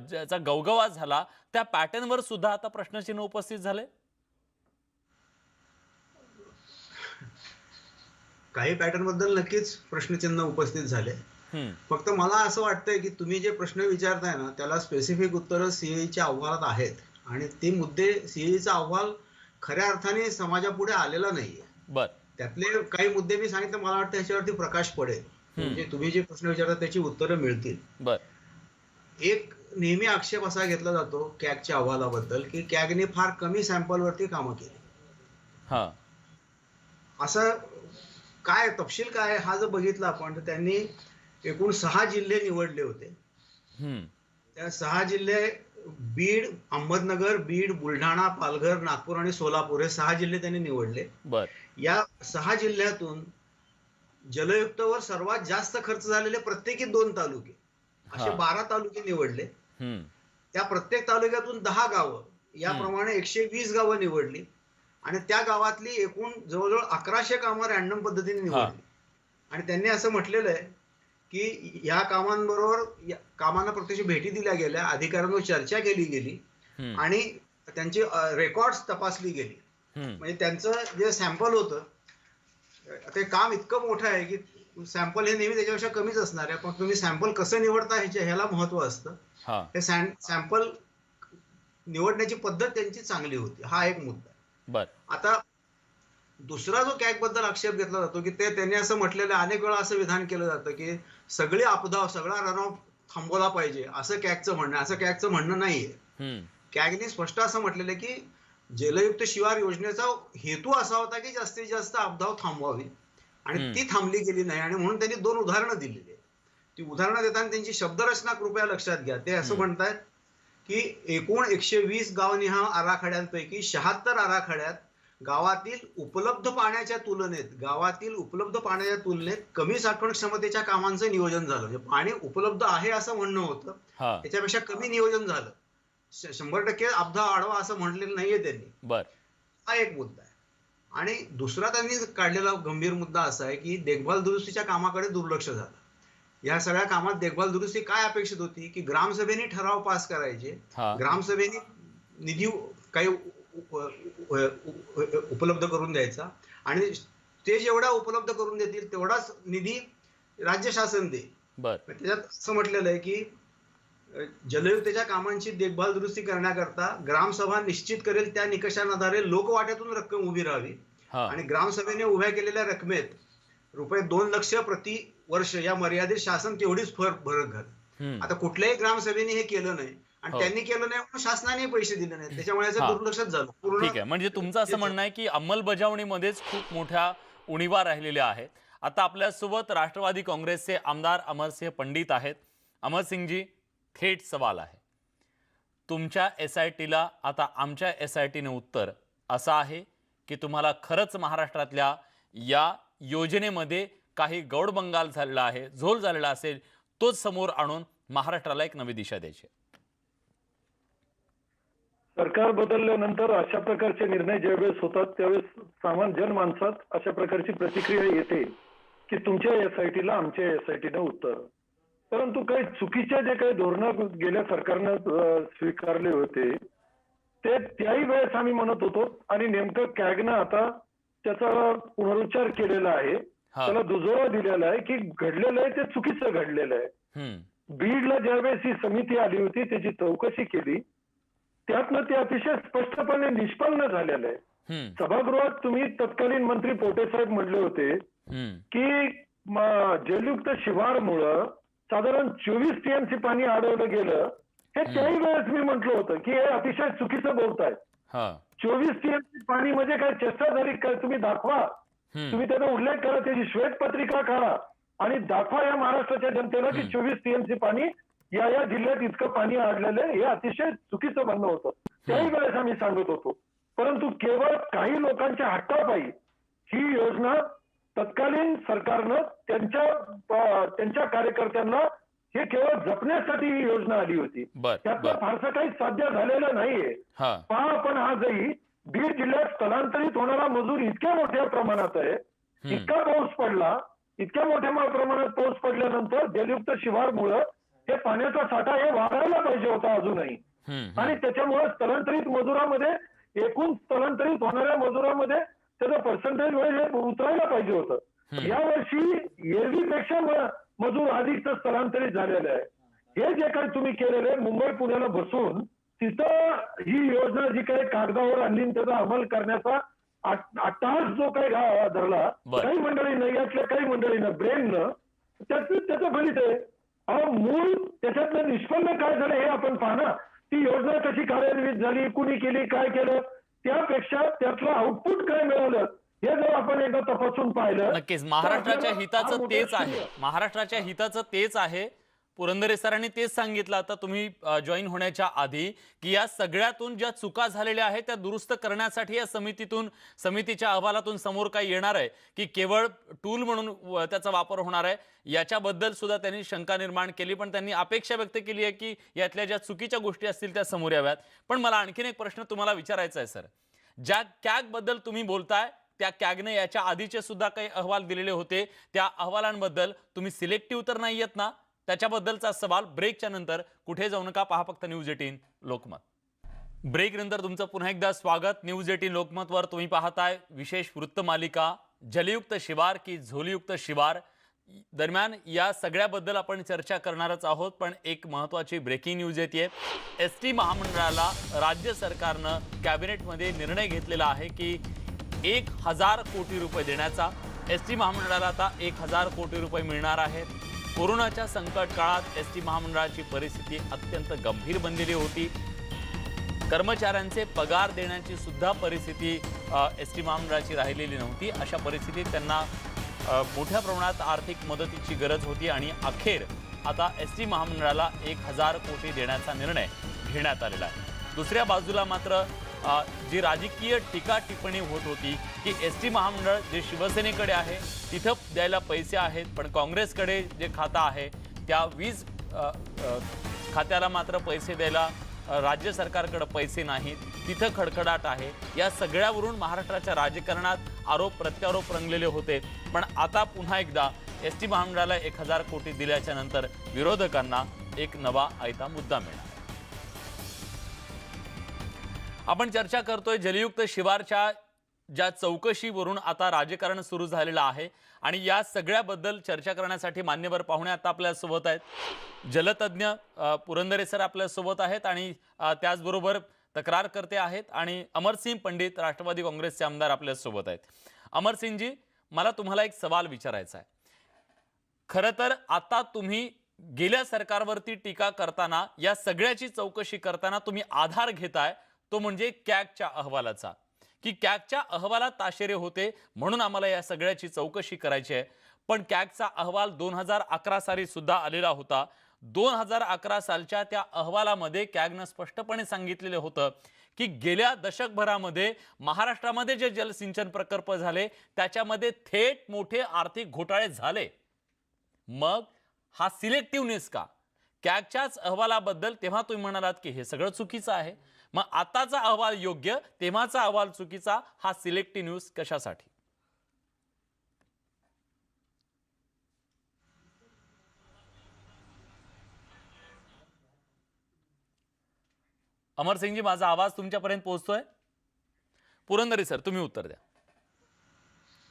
ज्याचा गवगवा झाला, त्या पॅटर्नवर सुद्धा आता प्रश्नचिन्ह उपस्थित झाले. काही पॅटर्न बद्दल नक्कीच प्रश्नचिन्ह उपस्थित झाले. फक्त मला असं वाटतंय की तुम्ही जे प्रश्न विचारताय ना, त्याला स्पेसिफिक उत्तरं सीएईच्या अहवालात आहेत आणि ते मुद्दे, सीएईचा अहवाल खऱ्या अर्थाने समाजापुढे आलेला नाहीये. बर, त्यातले काही मुद्दे मी सांगितलं, मला वाटतं ह्याच्यावरती प्रकाश पडेल, म्हणजे तुम्ही जे प्रश्न विचारता त्याची उत्तरं मिळतील. बर. एक नेहमी आक्षेप असा घेतला जातो कॅगच्या अहवालाबद्दल की कॅगने फार कमी सॅम्पलवरती कामं केली. हा, असं काय तपशील काय हा जर बघितला आपण, तर त्यांनी एकूण 6 जिल्हे निवडले होते. त्या 6 जिल्हे बीड, अहमदनगर, बीड, बुलढाणा, पालघर, नागपूर आणि सोलापूर हे 6 जिल्हे त्यांनी निवडले. बर. या 6 जिल्ह्यातून जलयुक्तवर सर्वात जास्त खर्च झालेले प्रत्येकी 2 तालुके, असे 12 तालुके निवडले. त्या प्रत्येक तालुक्यातून 10 गावं, याप्रमाणे 120 गावं निवडली आणि त्या गावातली एकूण जवळजवळ 1100 कामं रॅन्डम पद्धतीने निवडली. आणि त्यांनी असं म्हटलेलं आहे की या कामांबरोबर कामांना प्रत्यक्ष भेटी दिल्या गेल्या, अधिकाऱ्यांवर चर्चा केली गेली आणि त्यांची रेकॉर्ड्स तपासली गेली. म्हणजे त्यांचं जे सॅम्पल होतं, ते काम इतकं मोठं आहे की सॅम्पल हे नेहमी त्याच्यापेक्षा कमीच असणार आहे, पण तुम्ही सॅम्पल कसं निवडता ह्याला महत्व असतं. हा हे सॅम्पल निवडण्याची पद्धत त्यांची चांगली होती, हा एक मुद्दा आहे. बर आता दुसरा जो कॅग बद्दल आक्षेप घेतला जातो की त्यांनी असं म्हटलेलं अनेक वेळा असं विधान केलं जातं की सगळी आपदा सगळा रनऑफ थांबवला पाहिजे, असं कॅगचं म्हणणं. असं कॅगचं म्हणणं नाहीये. हम्म कॅगने स्पष्ट असं म्हटलेलं आहे की जलयुक्त शिवार योजनेचा हेतू असा होता की जास्तीत जास्त आपदा थांबवावी, आणि ती थांबली गेली नाही, आणि म्हणून त्यांनी 2 उदाहरणं दिलेली आहेत. ती उदाहरणं देताना त्यांची शब्दरचना कृपया लक्षात घ्या. ते असं म्हणतायत की एकूण 120 गावनिहाय आराखड्यांपैकी 76 आराखड्यात गावातील उपलब्ध पाण्याच्या तुलनेत कमी साठवण क्षमतेच्या कामांचं नियोजन झालं. म्हणजे पाणी उपलब्ध आहे असं म्हणणं होतं, हा त्याच्यापेक्षा कमी नियोजन झालं. 100% आपदा आडवा असं म्हटलेलं नाहीये त्यांनी. बर हा एक मुद्दा आहे. आणि दुसरा त्यांनी काढलेला गंभीर मुद्दा असा आहे की देखभाल दुरुस्तीच्या कामाकडे दुर्लक्ष झालं. या सगळ्या कामात देखभाल दुरुस्ती काय अपेक्षित होती की ग्रामसभेने ठराव पास करायचे, हा ग्रामसभेने निधी काही उपलब्ध करून द्यायचा, आणि ते जेवढा उपलब्ध करून देतील तेवढाच निधी राज्य शासन दे. बर त्याच्यात असं म्हटलेलं आहे की जलयुक्तच्या कामांची देखभाल दुरुस्ती करण्याकरता ग्रामसभा निश्चित करेल त्या निकषांआधारे लोकवाट्यातून रक्कम उभी राहावी, हा आणि ग्रामसभेने उभ्या केलेल्या रकमेत ₹2 लाख प्रति वर्ष या मर्यादेत शासन केवढीच भरत घाल. हम्म आता कुठल्याही ग्रामसभेने हे केलं नाही, आणि हो. त्यांनी केलं नाही म्हणून शासनाने पैसे दिले नाहीत, त्याच्यामुळे याचं हा. दुर्लक्षच झालं पूर्ण. ठीक आहे. म्हणजे तुमचं असं म्हणणं आहे की अंमलबजावणीमध्येच खूप मोठ्या उणीवा राहिलेल्या आहेत. आता आपल्यासोबत राष्ट्रवादी काँग्रेसचे आमदार अमरसिंह पंडित आहेत. अमरसिंगजी, थेट सवाल आहे. तुमच्या SITला आता आमच्या SITने उत्तर असं आहे की तुम्हाला खरंच महाराष्ट्रातल्या या योजनेमध्ये काही गौडबंगाल झालेला आहे, झोल झालेला असेल, तोच समोर आणून महाराष्ट्राला एक नवी दिशा द्यायची. सरकार बदलल्यानंतर अशा प्रकारचे निर्णय ज्यावेळेस होतात त्यावेळेस सामान्य जनमानसात अशा प्रकारची प्रतिक्रिया येते की तुमच्या SITला आमच्या SITने उत्तर. परंतु काही चुकीचे जे काही धोरणं गेल्या सरकारनं स्वीकारले होते ते त्याही वेळेस आम्ही म्हणत होतो, आणि नेमकं कॅगनं आता त्याचा पुनरुच्चार केलेला आहे, हा. त्याला दुजोरा दिलेला आहे की घडलेलं आहे ते चुकीचं घडलेलं आहे. बीडला ज्यावेळेस ही समिती आली होती त्याची चौकशी केली, त्यातनं ते अतिशय स्पष्टपणे निष्पन्न झालेलं आहे. सभागृहात तुम्ही तत्कालीन मंत्री पोटे साहेब म्हणले होते की जलयुक्त शिवारमुळं साधारण 24 TMC पाणी अडवलं गेलं. हे त्याही वेळेस मी म्हटलं होतं की हे अतिशय चुकीचं बोलतायत. 24 TMC पाणी म्हणजे काय चेष्टाधारी काय? तुम्ही दाखवा, तुम्ही त्याचा उल्लेख करा, त्याची श्वेतपत्रिका काढा आणि दाखवा या महाराष्ट्राच्या जनतेला की 24 TMC पाणी या जिल्ह्यात इतकं पाणी अडलेलं आहे. हे अतिशय चुकीचं म्हणणं होतं, त्याही वेळेस आम्ही सांगत होतो. परंतु केवळ काही लोकांच्या हट्टापायी ही योजना तत्कालीन सरकारनं त्यांच्या कार्यकर्त्यांना हे केवळ जपण्यासाठी ही योजना आली होती. त्यातलं फारसं काही साध्य झालेलं नाहीये. पहा, आपण आजही बीड जिल्ह्यात स्थलांतरित होणारा मजूर इतक्या मोठ्या प्रमाणात आहे, इतका पाऊस पडला, इतक्या मोठ्या प्रमाणात पाऊस पडल्यानंतर जलयुक्त शिवारमुळं हे पाण्याचा साठा हे वाढायला पाहिजे होता अजूनही, आणि त्याच्यामुळे स्थलांतरित मजुरामध्ये, एकूण स्थलांतरित होणाऱ्या मजुरामध्ये त्याचं पर्सेंटेज हे उतरायला पाहिजे होतं. यावर्षी एरवीपेक्षा मजूर अधिक स्थलांतरित झालेले आहे. हे जे काही तुम्ही केलेलं आहे मुंबई पुण्याला बसून तिथं ही योजना जी काही कागदावर आणली त्याचा अंमल करण्याचा अट्टहास जो काही धरला काही मंडळीनं, यातल्या काही मंडळीनं ब्रेननं, त्याचं फलित आहे. मूळ त्याच्यातलं निष्पन्न काय झालं हे आपण पाहना. ती योजना कशी कार्यान्वित झाली, कुणी केली, काय केलं, त्यापेक्षा त्यातलं आउटपुट काय मिळालं हे जर आपण एकदा तपासून पाहिलं. नक्कीच महाराष्ट्राच्या हिताचं तेच आहे. महाराष्ट्राच्या हिताचं तेच आहे. पुरंदरे सरांनी तेच सांगितलं आता तुम्ही जॉईन होण्याच्या आधी की या सगळ्यातून ज्या चुका झालेल्या आहेत त्या दुरुस्त करण्यासाठी या समितीच्या अहवालातून समोर काही येणार आहे की केवळ टूल म्हणून त्याचा वापर होणार आहे, याच्याबद्दल सुद्धा त्यांनी शंका निर्माण केली. पण त्यांनी अपेक्षा व्यक्त केली आहे की यातल्या ज्या चुकीच्या गोष्टी असतील त्या समोर याव्यात. पण मला आणखीन एक प्रश्न तुम्हाला विचारायचा आहे सर. ज्या कॅग बद्दल तुम्ही बोलताय त्या कॅगने याच्या आधीचे सुद्धा काही अहवाल दिलेले होते, त्या अहवालांबद्दल तुम्ही सिलेक्टिव्ह तर नाही येत ना? त्याच्याबद्दलचा सवाल ब्रेकच्या नंतर. कुठे जाऊ नका, पहा फक्त न्यूज 18 लोकमत. ब्रेक नंतर तुमचं पुन्हा एकदा स्वागत. न्यूज 18 लोकमतवर तुम्ही पाहताय विशेष वृत्तमालिका जलयुक्त शिवार की झोलयुक्त शिवार. दरम्यान या सगळ्याबद्दल आपण चर्चा करणारच आहोत, पण एक महत्त्वाची ब्रेकिंग न्यूज येते। एसटी महामंडळाला राज्य सरकारनं कॅबिनेटमध्ये निर्णय घेतलेला आहे की 1000 कोटी रुपये देण्याचा। एसटी महामंडळाला आता 1000 कोटी रुपये मिळणार आहेत। कोरोनाच्या संकट काळात एसटी महामंडळाची परिस्थिती अत्यंत गंभीर बनलेली होती। कर्मचाऱ्यांचे पगार देण्याची सुद्धा परिस्थिती एसटी महामंडळाची राहिलेली नव्हती। अशा परिस्थितीत त्यांना मोठ्या प्रमाणात आर्थिक मदतीची गरज होती आणि अखेर आता एसटी महामंडळाला 1000 कोटी देण्याचा निर्णय घेण्यात आलेला आहे। दुसऱ्या बाजूला मात्र जी राजकीय टीका टिप्पणी होत होती की एसटी महामंडळ जे शिवसेनेकडे आहे तिथं द्यायला पैसे आहेत, पण काँग्रेसकडे जे खातं आहे त्या वीज खात्याला मात्र पैसे द्यायला राज्य सरकारकडे पैसे नाहीत, तिथं खडखडाट आहे। या सगळ्यावरून महाराष्ट्राच्या राजकारणात आरोप प्रत्यारोप रंगलेले होते, पण आता पुन्हा एकदा एसटी महामंडळाला 1000 कोटी दिल्याच्या नंतर विरोधकांना एक नवा आयता मुद्दा मिळाला। आपण चर्चा करतोय जलयुक्त शिवारच्या ज्या चौकशीवरून आता राजकारण सुरू झालेलं आहे आणि या सगळ्याबद्दल चर्चा करण्यासाठी मान्यवर पाहुणे आता आपल्यासोबत आहेत। जलतज्ञ पुरंदरे सर आपल्यासोबत आहेत आणि त्याचबरोबर तक्रारकर्ते आहेत आणि अमरसिंह पंडित राष्ट्रवादी काँग्रेसचे आमदार आपल्यासोबत आहेत। अमरसिंहजी, मला तुम्हाला एक सवाल विचारायचा आहे। खरं तर आता तुम्ही गेल्या सरकारवरती टीका करताना, या सगळ्याची चौकशी करताना तुम्ही आधार घेताय तो म्हणजे कॅगच्या अहवालाचा, की कॅगच्या अहवालात ताशेरे होते म्हणून आम्हाला या सगळ्याची चौकशी करायची आहे। पण कॅगचा अहवाल 2011 साली सुद्धा आलेला होता। 2011 सालच्या त्या अहवालामध्ये कॅगनं स्पष्टपणे सांगितलेलं होतं की गेल्या दशकभरामध्ये महाराष्ट्रामध्ये जे जलसिंचन प्रकल्प झाले त्याच्यामध्ये थेट मोठे आर्थिक घोटाळे झाले। मग हा सिलेक्टिव्हनेस का? कॅगच्याच अहवालाबद्दल तेव्हा तुम्ही म्हणालात की हे सगळं चुकीचं आहे, मग आताचा अहवाल योग्य तेव्हाचा अहवाल चुकीचा, हा सिलेक्टिव्ह न्यूज कशासाठी? अमरसिंहजी, माझा आवाज तुमच्यापर्यंत पोहोचतोय? पुरंदरे सर, तुम्ही उत्तर द्या।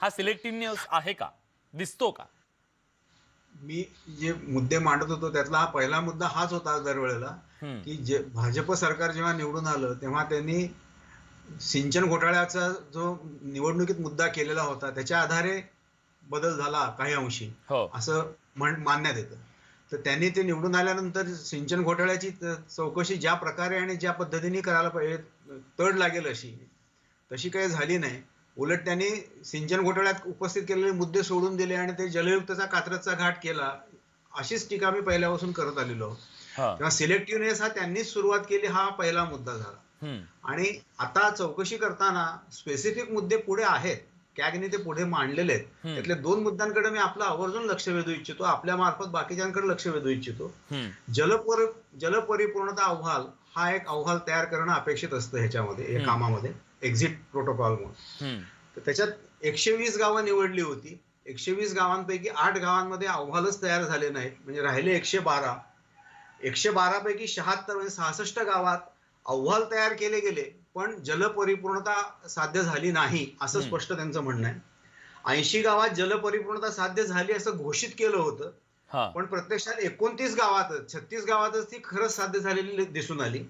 हा सिलेक्टिव्ह न्यूज आहे का? दिसतो का? मी जे मुद्दे मांडत होतो त्यातला हा पहिला मुद्दा हाच होता दरवेळेला, की जे भाजप सरकार जेव्हा निवडून आलं तेव्हा त्यांनी सिंचन घोटाळ्याचा जो निवडणुकीत मुद्दा केलेला होता त्याच्या आधारे बदल झाला काही अंशी, हो, असं मानण्यात येतं। तर त्यांनी ते निवडून आल्यानंतर सिंचन घोटाळ्याची चौकशी ज्या प्रकारे आणि ज्या पद्धतीने करायला पाहिजे, तड लागेल अशी, तशी काही झाली नाही। उलट त्यांनी सिंचन घोटाळ्यात उपस्थित केलेले मुद्दे सोडून दिले आणि ते जलयुक्तचा कात्रजचा घाट केला, अशीच टीका मी पहिल्यापासून करत आलेलो आहोत। तेव्हा सिलेक्टिव्हनेस हा त्यांनीच सुरुवात केली, हा पहिला मुद्दा झाला। आणि आता चौकशी करताना स्पेसिफिक मुद्दे पुढे आहेत, कॅगने ते पुढे मांडलेले आहेत। त्यातल्या 2 मुद्द्यांकडे मी आपलं आवर्जून लक्ष वेधू इच्छितो, आपल्या मार्फत बाकीच्यांकडे लक्ष वेधू इच्छितो। जलपरिपूर्णता अहवाल हा एक अहवाल तयार करणं अपेक्षित असतं ह्याच्यामध्ये, या कामामध्ये, एक्झिट प्रोटोकॉल म्हणून। तर त्याच्यात 120 गावं निवडली होती। 120 गावांपैकी 8 गावांमध्ये अहवालच तयार झाले नाहीत, म्हणजे राहिले 112। 112 पैकी 76 म्हणजे 66 गावात अहवाल तयार केले गेले पण जलपरिपूर्णता साध्य झाली नाही, असं स्पष्ट त्यांचं म्हणणं आहे। 80 गावात जलपरिपूर्णता साध्य झाली असं घोषित केलं होतं, पण प्रत्यक्षात 29 गावातच, 36 गावातच ती खरंच साध्य झालेली दिसून आली।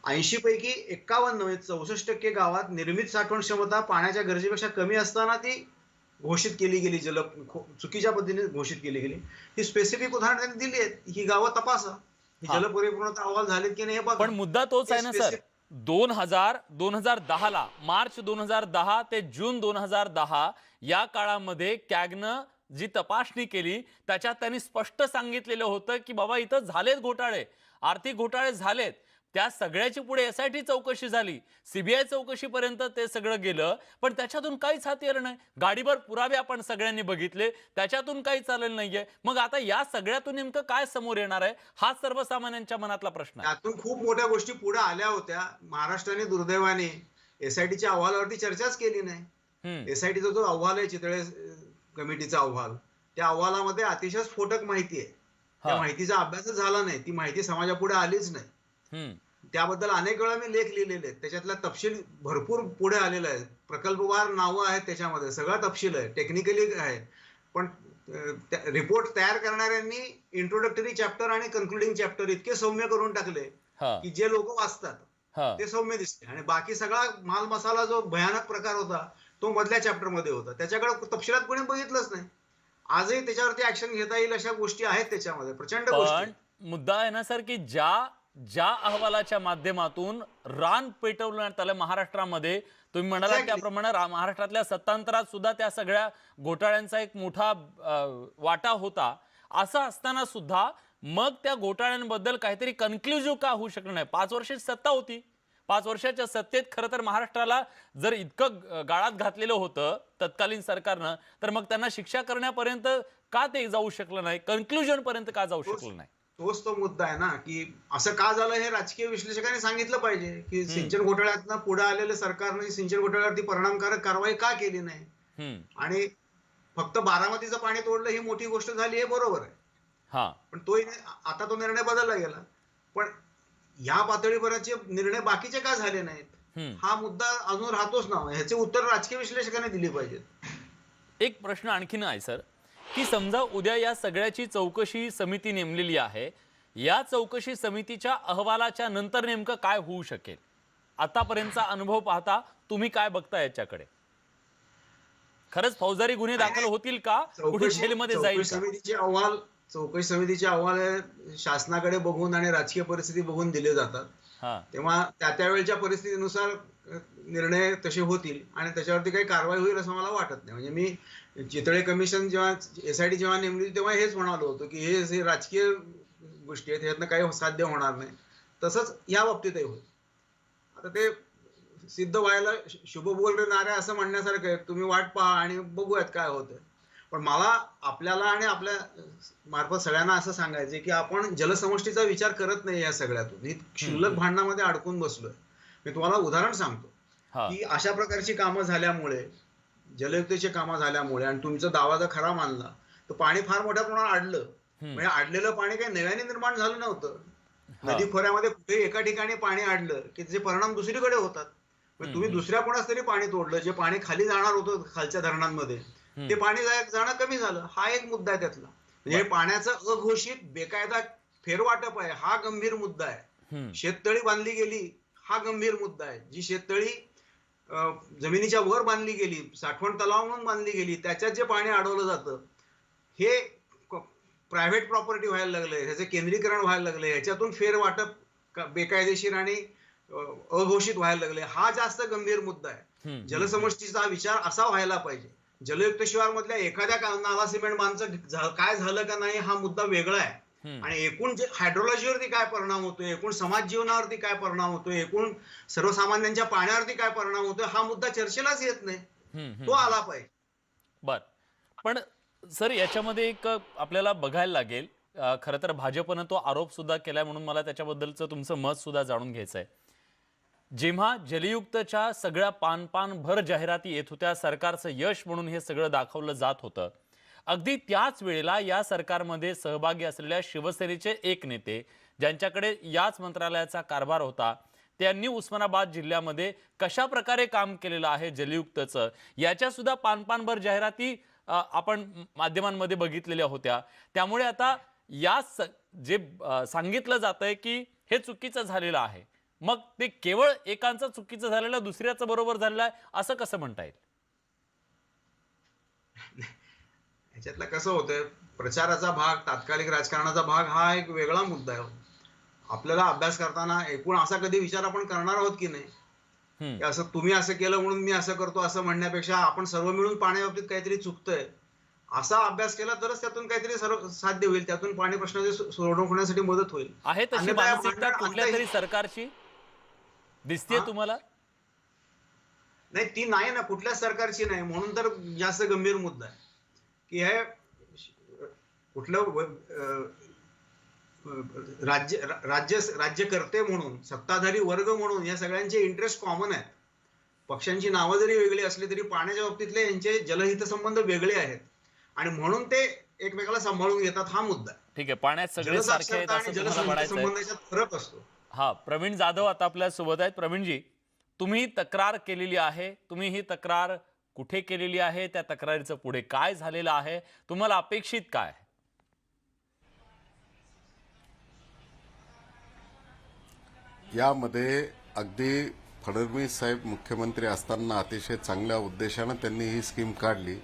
80 पैकी 51 64% गावात निर्मित साठवण क्षमता पाण्याच्या गरजेपेक्षा कमी असताना ती घोषित केली गेली, चुकीच्या पद्धतीने घोषित केली गेली। ही स्पेसिफिक उदाहरण त्यांनी दिली आहेत, ही गावं तपासा, ही जलपरिपूर्णता अहवाल झालेत की नाही बघा। पण मुद्दा तोच आहे ना सर, 2010 ला, मार्च 2010 ते जून 2010 या काळामध्ये कॅगनं जी तपासणी केली त्याच्यात त्यांनी स्पष्ट सांगितलेलं होतं की बाबा इथं झालेत घोटाळे, आर्थिक घोटाळे झालेत। त्या सगळ्याची पुढे एसआयटी चौकशी झाली, सीबीआय चौकशीपर्यंत ते सगळं गेलं, पण त्याच्यातून काहीच हाती आलं नाही। गाडीभर पुरावे आपण सगळ्यांनी बघितले, त्याच्यातून काही चाललं नाहीये। मग आता या सगळ्यातून नेमकं काय समोर येणार आहे, हा सर्वसामान्यांच्या मनातला प्रश्न आहे। त्यातून खूप मोठ्या गोष्टी पुढे आल्या होत्या। महाराष्ट्राने दुर्दैवाने एसआयटीच्या अहवालावरती चर्चाच केली नाही। एसआयटीचा जो अहवाल आहे, चितळे कमिटीचा अहवाल, त्या अहवालामध्ये अतिशय स्फोटक माहिती आहे, त्या माहितीचा अभ्यासच झाला नाही, ती माहिती समाजापुढे आलीच नाही। त्याबद्दल अनेक वेळा मी लेख लिहिलेले आहेत, त्याच्यातला तपशील भरपूर पुढे आलेला आहे, प्रकल्पवार नावं आहेत त्याच्यामध्ये, सगळा तपशील आहे, टेक्निकली आहे, पण रिपोर्ट तयार करणाऱ्यांनी इंट्रोडक्टरी चॅप्टर आणि कन्क्लुडिंग चॅप्टर इतके सौम्य करून टाकले हा की जे लोक वाचतात हा ते सौम्य दिसते, आणि बाकी सगळा माल मसाला जो भयानक प्रकार होता तो मधल्या चॅप्टर मध्ये होता. त्याच्याकडे तपशिलात कोणी बघितलंच नाही. आजही त्याच्यावरती ऍक्शन घेता येईल अशा गोष्टी आहेत त्याच्यामध्ये, प्रचंड गोष्टी पण आहेत. मुद्दा आहे ना सर की ज्या अहवालाच्या माध्यमातून रान पेटवण्यात आलं महाराष्ट्रामध्ये, तुम्ही म्हणालात Exactly. त्याप्रमाणे महाराष्ट्रातल्या सत्तांतरात सुद्धा त्या सगळ्या घोटाळ्यांचा एक मोठा वाटा होता. असं असताना सुद्धा मग त्या घोटाळ्यांबद्दल काहीतरी कन्क्लुझिव्ह का होऊ शकलं नाही? 5 वर्षाची सत्ता होती. 5 वर्षाच्या सत्तेत खरं तर महाराष्ट्राला जर इतकं गाळात घातलेलं होतं तत्कालीन सरकारनं, तर मग त्यांना शिक्षा करण्यापर्यंत का ते जाऊ शकलं नाही? कन्क्लुजन पर्यंत का जाऊ शकलं नाही? तोच तो मुद्दा आहे ना, की असं का झालं हे राजकीय विश्लेषकांनी सांगितलं पाहिजे, की सिंचन घोटाळ्यातनं पुढे आलेल्या सरकारने सिंचन घोटाळ्यावरती परिणामकारक कारवाई का केली नाही. आणि फक्त बारामतीचं पाणी तोडलं ही मोठी गोष्ट झाली, हे बरोबर आहे. हा पण आता तो निर्णय बदलला गेला. पण या पातळीपर्यंतचे निर्णय बाकीचे का झाले नाहीत हा मुद्दा अजून राहतोच ना. ह्याचे उत्तर राजकीय विश्लेषकांनी दिली पाहिजेत. एक प्रश्न आणखीन आहे सर, की समजा उद्या या सगळ्याची चौकशी समिती नेमलेली आहे, या चौकशी समितीच्या अहवालाच्या नंतर नेमकं काय होऊ शकेल? आतापर्यंतचा अनुभव पाहता तुम्ही काय बघता याच्याकडे? खरंच फौजदारी गुन्हे दाखल होतील का? कुठे जेलमध्ये जाईल का? चौकशी समितीचे अहवाल शासनाकडे बघून आणि राजकीय परिस्थिती बघून दिले जातात. हा तेव्हा त्यावेळच्या परिस्थितीनुसार निर्णय तसे होतील आणि त्याच्यावरती काही कारवाई होईल असं मला वाटत नाही. म्हणजे मी चितळे कमिशन जेव्हा SIT जेव्हा नेमली तेव्हा हेच म्हणालो होतो की हे राजकीय गोष्टी आहेत, ह्यातनं काही साध्य होणार नाही. तसंच या बाबतीतही होईल. आता ते सिद्ध व्हायला शुभ बोल रे नाऱ्या असं म्हणण्यासारखं आहे. तुम्ही वाट पहा आणि बघूयात काय होतं. पण मला आपल्याला आणि आपल्या मार्फत सगळ्यांना असं सांगायचं की आपण जलसमष्टीचा विचार करत नाही या सगळ्यातून. ही क्षुल्लक भांडणामध्ये अडकून बसलोय. मी तुम्हाला उदाहरण सांगतो की अशा प्रकारची कामं झाल्यामुळे, जलयुक्तची कामं झाल्यामुळे आणि तुमचा दावा जर खरा मानला तर पाणी फार मोठ्या प्रमाणात अडलं. म्हणजे अडलेलं पाणी काही नव्याने निर्माण झालं नव्हतं. नदी खोऱ्यामध्ये कुठे एका ठिकाणी पाणी अडलं की त्याचे परिणाम दुसरीकडे होतात. तुम्ही दुसऱ्या कोणाच तरी पाणी तोडलं, जे पाणी खाली जाणार होतं खालच्या धरणांमध्ये, ते पाणी जाणं कमी झालं. हा एक मुद्दा आहे त्यातला. म्हणजे पाण्याचं अघोषित बेकायदा फेरवाटप आहे, हा गंभीर मुद्दा आहे. शेततळी बांधली गेली, हा गंभीर मुद्दा आहे. जी शेततळी जमिनीच्या वर बांधली गेली, साठवण तलाव म्हणून बांधली गेली, त्याच्यात जे पाणी अडवलं जातं हे प्रायव्हेट प्रॉपर्टी व्हायला लागलंय, ह्याचं केंद्रीकरण व्हायला लागलंय, ह्याच्यातून फेरवाटप बेकायदेशीर आणि अघोषित व्हायला लागले. हा जास्त गंभीर मुद्दा आहे. जलसमष्टीचा विचार असा व्हायला पाहिजे. जलयुक्त शिवार मधल्या एखाद्या नाला सिमेंट बांधचं काय झालं का नाही हा मुद्दा वेगळा आहे. आणि एकूण जे हायड्रोलॉजीवरती काय परिणाम होतोय, एकूण समाज जीवनावरती काय परिणाम होतोय, एकूण सर्वसामान्यांच्या पाण्यावरती काय परिणाम होतोय, हा मुद्दा चर्चेलाच येत नाही. तो आला पाहिजे. बर, पण सर याच्यामध्ये एक आपल्याला बघायला लागेल, खरं तर भाजपनं तो आरोप सुद्धा केलाय, म्हणून मला त्याच्याबद्दलचं तुमचं मत सुद्धा जाणून घ्यायचंय. जेव्हा जलयुक्तच्या सगळ्या पानभर जाहिराती येत होत्या, सरकारचं यश म्हणून हे सगळं दाखवलं जात होतं, अगदी त्याच वेळेला या सरकारमध्ये सहभागी असलेल्या शिवसेनेचे एक नेते, ज्यांच्याकडे याच मंत्रालयाचा कारभार होता, त्यांनी उस्मानाबाद जिल्ह्यामध्ये कशा प्रकारे काम केलेलं आहे जलयुक्तचं, याच्या सुद्धा पानभर जाहिराती आपण माध्यमांमध्ये बघितलेल्या होत्या. त्यामुळे आता या जे सांगितलं जातंय की हे चुकीचं झालेलं आहे, मग ते केवळ एकांचं चुकीचं झालेलं, दुसऱ्याचं बरोबर झालेलं आहे असं कसं म्हणता येईल? ह्याच्यातलं कसं होतंय, प्रचाराचा भाग, तात्कालिक राजकारणाचा भाग हा एक वेगळा मुद्दा आहे. आपल्याला अभ्यास करताना एकूण असा कधी विचार आपण करणार आहोत की नाही, असं तुम्ही असं केलं म्हणून मी असं करतो असं म्हणण्यापेक्षा आपण सर्व मिळून पाण्याबाबतीत काहीतरी चुकतंय असा अभ्यास केला तरच त्यातून काहीतरी साध्य होईल. त्यातून पाणी प्रश्नाचे सोडवण्यासाठी मदत होईल. आहे तशी मानसिकता कुठल्या तरी सरकारची दिसतेय तुम्हाला? नाही, ती नाही ना, कुठल्याच सरकारची नाही. म्हणून तर जास्त गंभीर मुद्दा आहे की हे कुठलं राज्यकर्ते म्हणून, सत्ताधारी वर्ग म्हणून या सगळ्यांचे इंटरेस्ट कॉमन आहेत. पक्षांची नावं जरी वेगळी असली तरी पाण्याच्या बाबतीतले यांचे जलहित संबंध वेगळे आहेत आणि म्हणून ते एकमेकाला सांभाळून घेतात. हा मुद्दा आहे. ठीक आहे, पाण्यात सगळे सारखे आहेत असं तुम्हाला म्हणायचं. फरक असतो. हा, प्रवीण जाधव आता आपल्या सोबत आहेत. प्रवीणजी, तुम्ही तक्रार केलेली आहे, तुम्ही ही तक्रार कुठे केलेली आहे, त्या तक्रारीचं पुढे काय झालेलं आहे, तुम्हाला अपेक्षित काय आहे? यामध्ये अगदी फडणवीस साहेब मुख्यमंत्री असताना अतिशय चांगल्या उद्देशानं त्यांनी ही स्कीम काढली,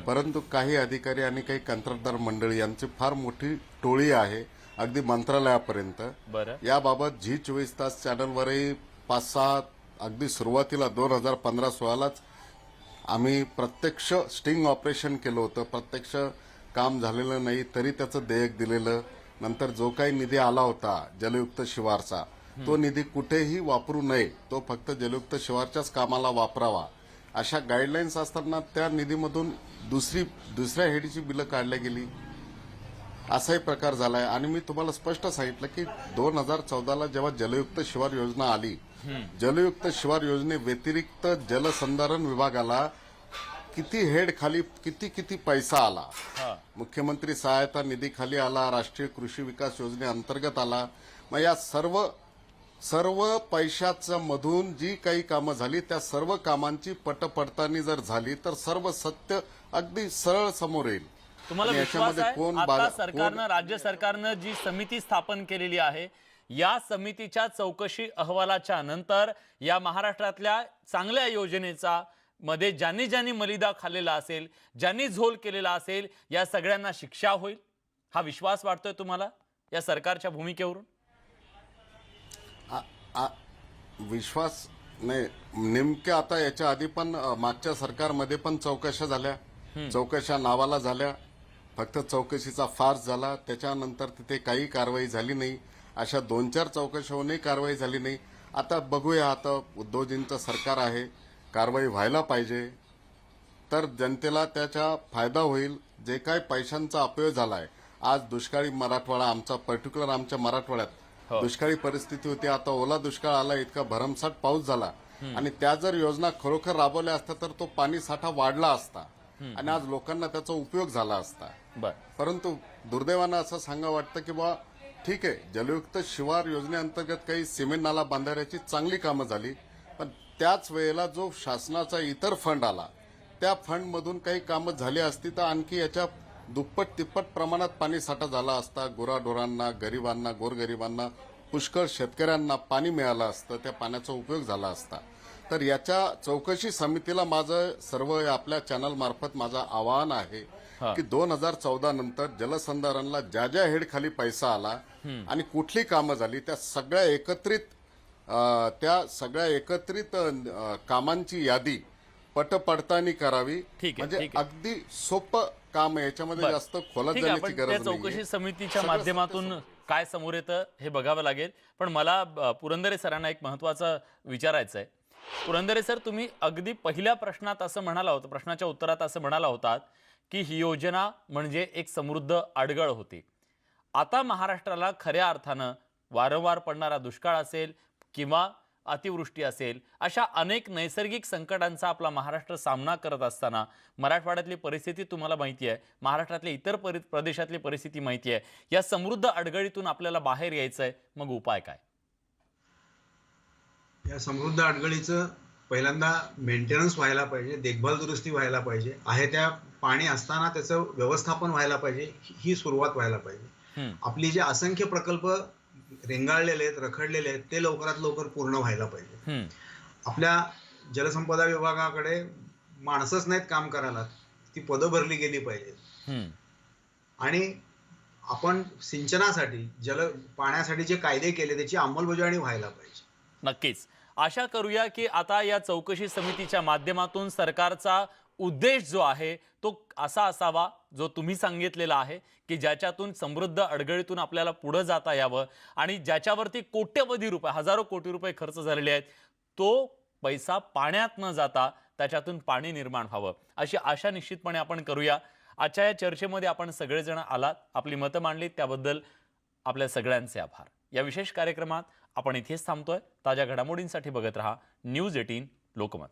परंतु काही अधिकारी आणि काही कंत्राटदार मंडळी यांची फार मोठी टोळी आहे, अगदी मंत्रालयापर्यंत. बरं. याबाबत झी 24 तास चॅनलवरही 5-6 अगदी सुरुवातीला 2015-16लाच आम्ही प्रत्यक्ष स्टिंग ऑपरेशन केलं होतं. प्रत्यक्ष काम झालेलं नाही तरी त्याचं देयक दिलेलं. नंतर जो काही निधी आला होता जलयुक्त शिवारचा, तो निधी कुठेही वापरू नये, तो फक्त जलयुक्त शिवारच्याच कामाला वापरावा, अशा गाईडलाईन्स असताना त्या निधीमधून दुसऱ्या हेडीची बिलं काढल्या गेली. असाही प्रकार झालाय. आणि मी तुम्हाला स्पष्ट सांगितलं की 2014ला जेव्हा जलयुक्त शिवार योजना आली, जलयुक्त शिवार योजने व्यतिरिक्त जलसंधारण विभागाला किती हेड खाली किती पैसा आला. मुख्यमंत्री सहायता निधी खाली आला, राष्ट्रीय कृषी विकास योजनेअंतर्गत आला. मग या सर्व पैशाच्या मधून जी काही कामं झाली त्या सर्व कामांची पडताळणी जर झाली तर सर्व सत्य अगदी सरळ समोर येईल. तुम्हाला आणि विश्वास याच्यामध्ये आहे कोण आता सरकारनं, राज्य सरकारनं जी समिती स्थापन केलेली आहे, या समितीच्या चौकशी अहवालाच्या नंतर या महाराष्ट्रातल्या चांगल्या योजनेचा मध्ये ज्यांनी मलिदा खाल्लेला असेल, ज्यांनी झोल केलेला असेल, या सगळ्यांना शिक्षा होईल, हा विश्वास वाटतोय तुम्हाला या सरकारच्या भूमिकेवरून? विश्वास नाही. नेमक्या आता याच्या आधी पण मागच्या सरकारमध्ये पण चौकशा झाल्या, चौकशा नावाला झाल्या, फक्त चौकशीचा फार्स झाला. त्याच्यानंतर तिथे काही कारवाई झाली नाही. अशा 2-4 चौकशा होऊनही कारवाई झाली नाही. आता बघूया, आता उद्धवजींचं सरकार आहे, कारवाई व्हायला पाहिजे, तर जनतेला त्याचा फायदा होईल. जे काही पैशांचा अपव्यय झालाय, आज दुष्काळी मराठवाडा, आमचा पर्टिक्युलर आमच्या मराठवाड्यात दुष्काळी परिस्थिती होती, आता ओला दुष्काळ आला, इतका भरमसाठ पाऊस झाला, आणि त्या जर योजना खरोखर राबवल्या असत्या तर तो पाणी साठा वाढला असता आणि आज लोकांना त्याचा उपयोग झाला असता. परंतु दुर्दैवानं असं सांगा वाटतं की बा ठीक आहे, जलयुक्त शिवार योजनेअंतर्गत काही सिमेंट नाला बांधायची चांगली कामं झाली, पण त्याच वेळेला जो शासनाचा इतर फंड आला, त्या फंडमधून काही कामं झाली असती तर आणखी याच्या दुप्पट तिप्पट प्रमाणात पाणी साठा झाला असता. गुराढोरांना, गरिबांना, गोरगरिबांना, पुष्कळ शेतकऱ्यांना पाणी मिळालं असतं, त्या पाण्याचा उपयोग झाला असता. तर याच्या चौकशी समितीला माझं सर्व आपल्या चॅनल मार्फत माझं आवाहन आहे की 2014 नंतर जलसंधारणला ज्या हेड खाली पैसा आला आणि कुठली कामं झाली त्या सगळ्या एकत्रित कामांची यादी पडताळणी करावी. म्हणजे अगदी सोपं काम आहे, याच्यामध्ये जास्त खोलात जाण्याची गरज नाही. चौकशी समितीच्या माध्यमातून काय समोर येतं हे बघावं लागेल. पण मला पुरंदरे सरांना एक महत्वाचं विचारायचं आहे. पुरंदरे सर, तुम्ही अगदी पहिल्या प्रश्नात असं म्हणाला होता, प्रश्नाच्या उत्तरात असं म्हणाला होतात की ही योजना म्हणजे एक समृद्ध अडगळ होती. आता महाराष्ट्राला खऱ्या अर्थानं वारंवार पडणारा दुष्काळ असेल किंवा अतिवृष्टी असेल, अशा अनेक नैसर्गिक संकटांचा आपला महाराष्ट्र सामना करत असताना मराठवाड्यातली परिस्थिती तुम्हाला माहिती आहे, महाराष्ट्रातल्या इतर प्रदेशातली परिस्थिती माहिती आहे. या समृद्ध अडगळीतून आपल्याला बाहेर यायचं आहे, मग उपाय काय? या समृद्ध अडगळीचं पहिल्यांदा मेंटेनन्स व्हायला पाहिजे, देखभाल दुरुस्ती व्हायला पाहिजे, आहे त्या पाणी असताना त्याचं व्यवस्थापन व्हायला पाहिजे, ही सुरुवात व्हायला पाहिजे. आपली जे असंख्य प्रकल्प रेंगाळलेले आहेत, रखडलेले आहेत, ते लवकरात लवकर पूर्ण व्हायला पाहिजे. आपल्या जलसंपदा विभागाकडे माणसंच नाहीत काम करायला, ती पदं भरली गेली पाहिजेत. आणि आपण सिंचनासाठी, पाण्यासाठी जे कायदे केले त्याची अंमलबजावणी व्हायला पाहिजे. नक्कीच आशा करूया की आता या चौकशी समितीच्या माध्यमातून सरकारचा उद्देश जो आहे तो असा असावा जो तुम्ही सांगितलेला आहे की ज्याच्यातून समृद्ध अडगळीतून आपल्याला पुढे जाता यावं आणि ज्याच्यावरती कोट्यवधी रुपये, हजारो कोटी रुपये खर्च झालेले आहेत, तो पैसा पाण्यात न जाता त्याच्यातून पाणी निर्माण व्हावं अशी आशा निश्चितपणे आपण करूया. आजच्या या चर्चेमध्ये आपण सगळेजण आलात, आपली मतं मांडलीत, त्याबद्दल आपल्या सगळ्यांचे आभार. या विशेष कार्यक्रमात आपण इथेच थांबतोय. ताज्या घडामोडींसाठी बघत रहा न्यूज 18 लोकमत.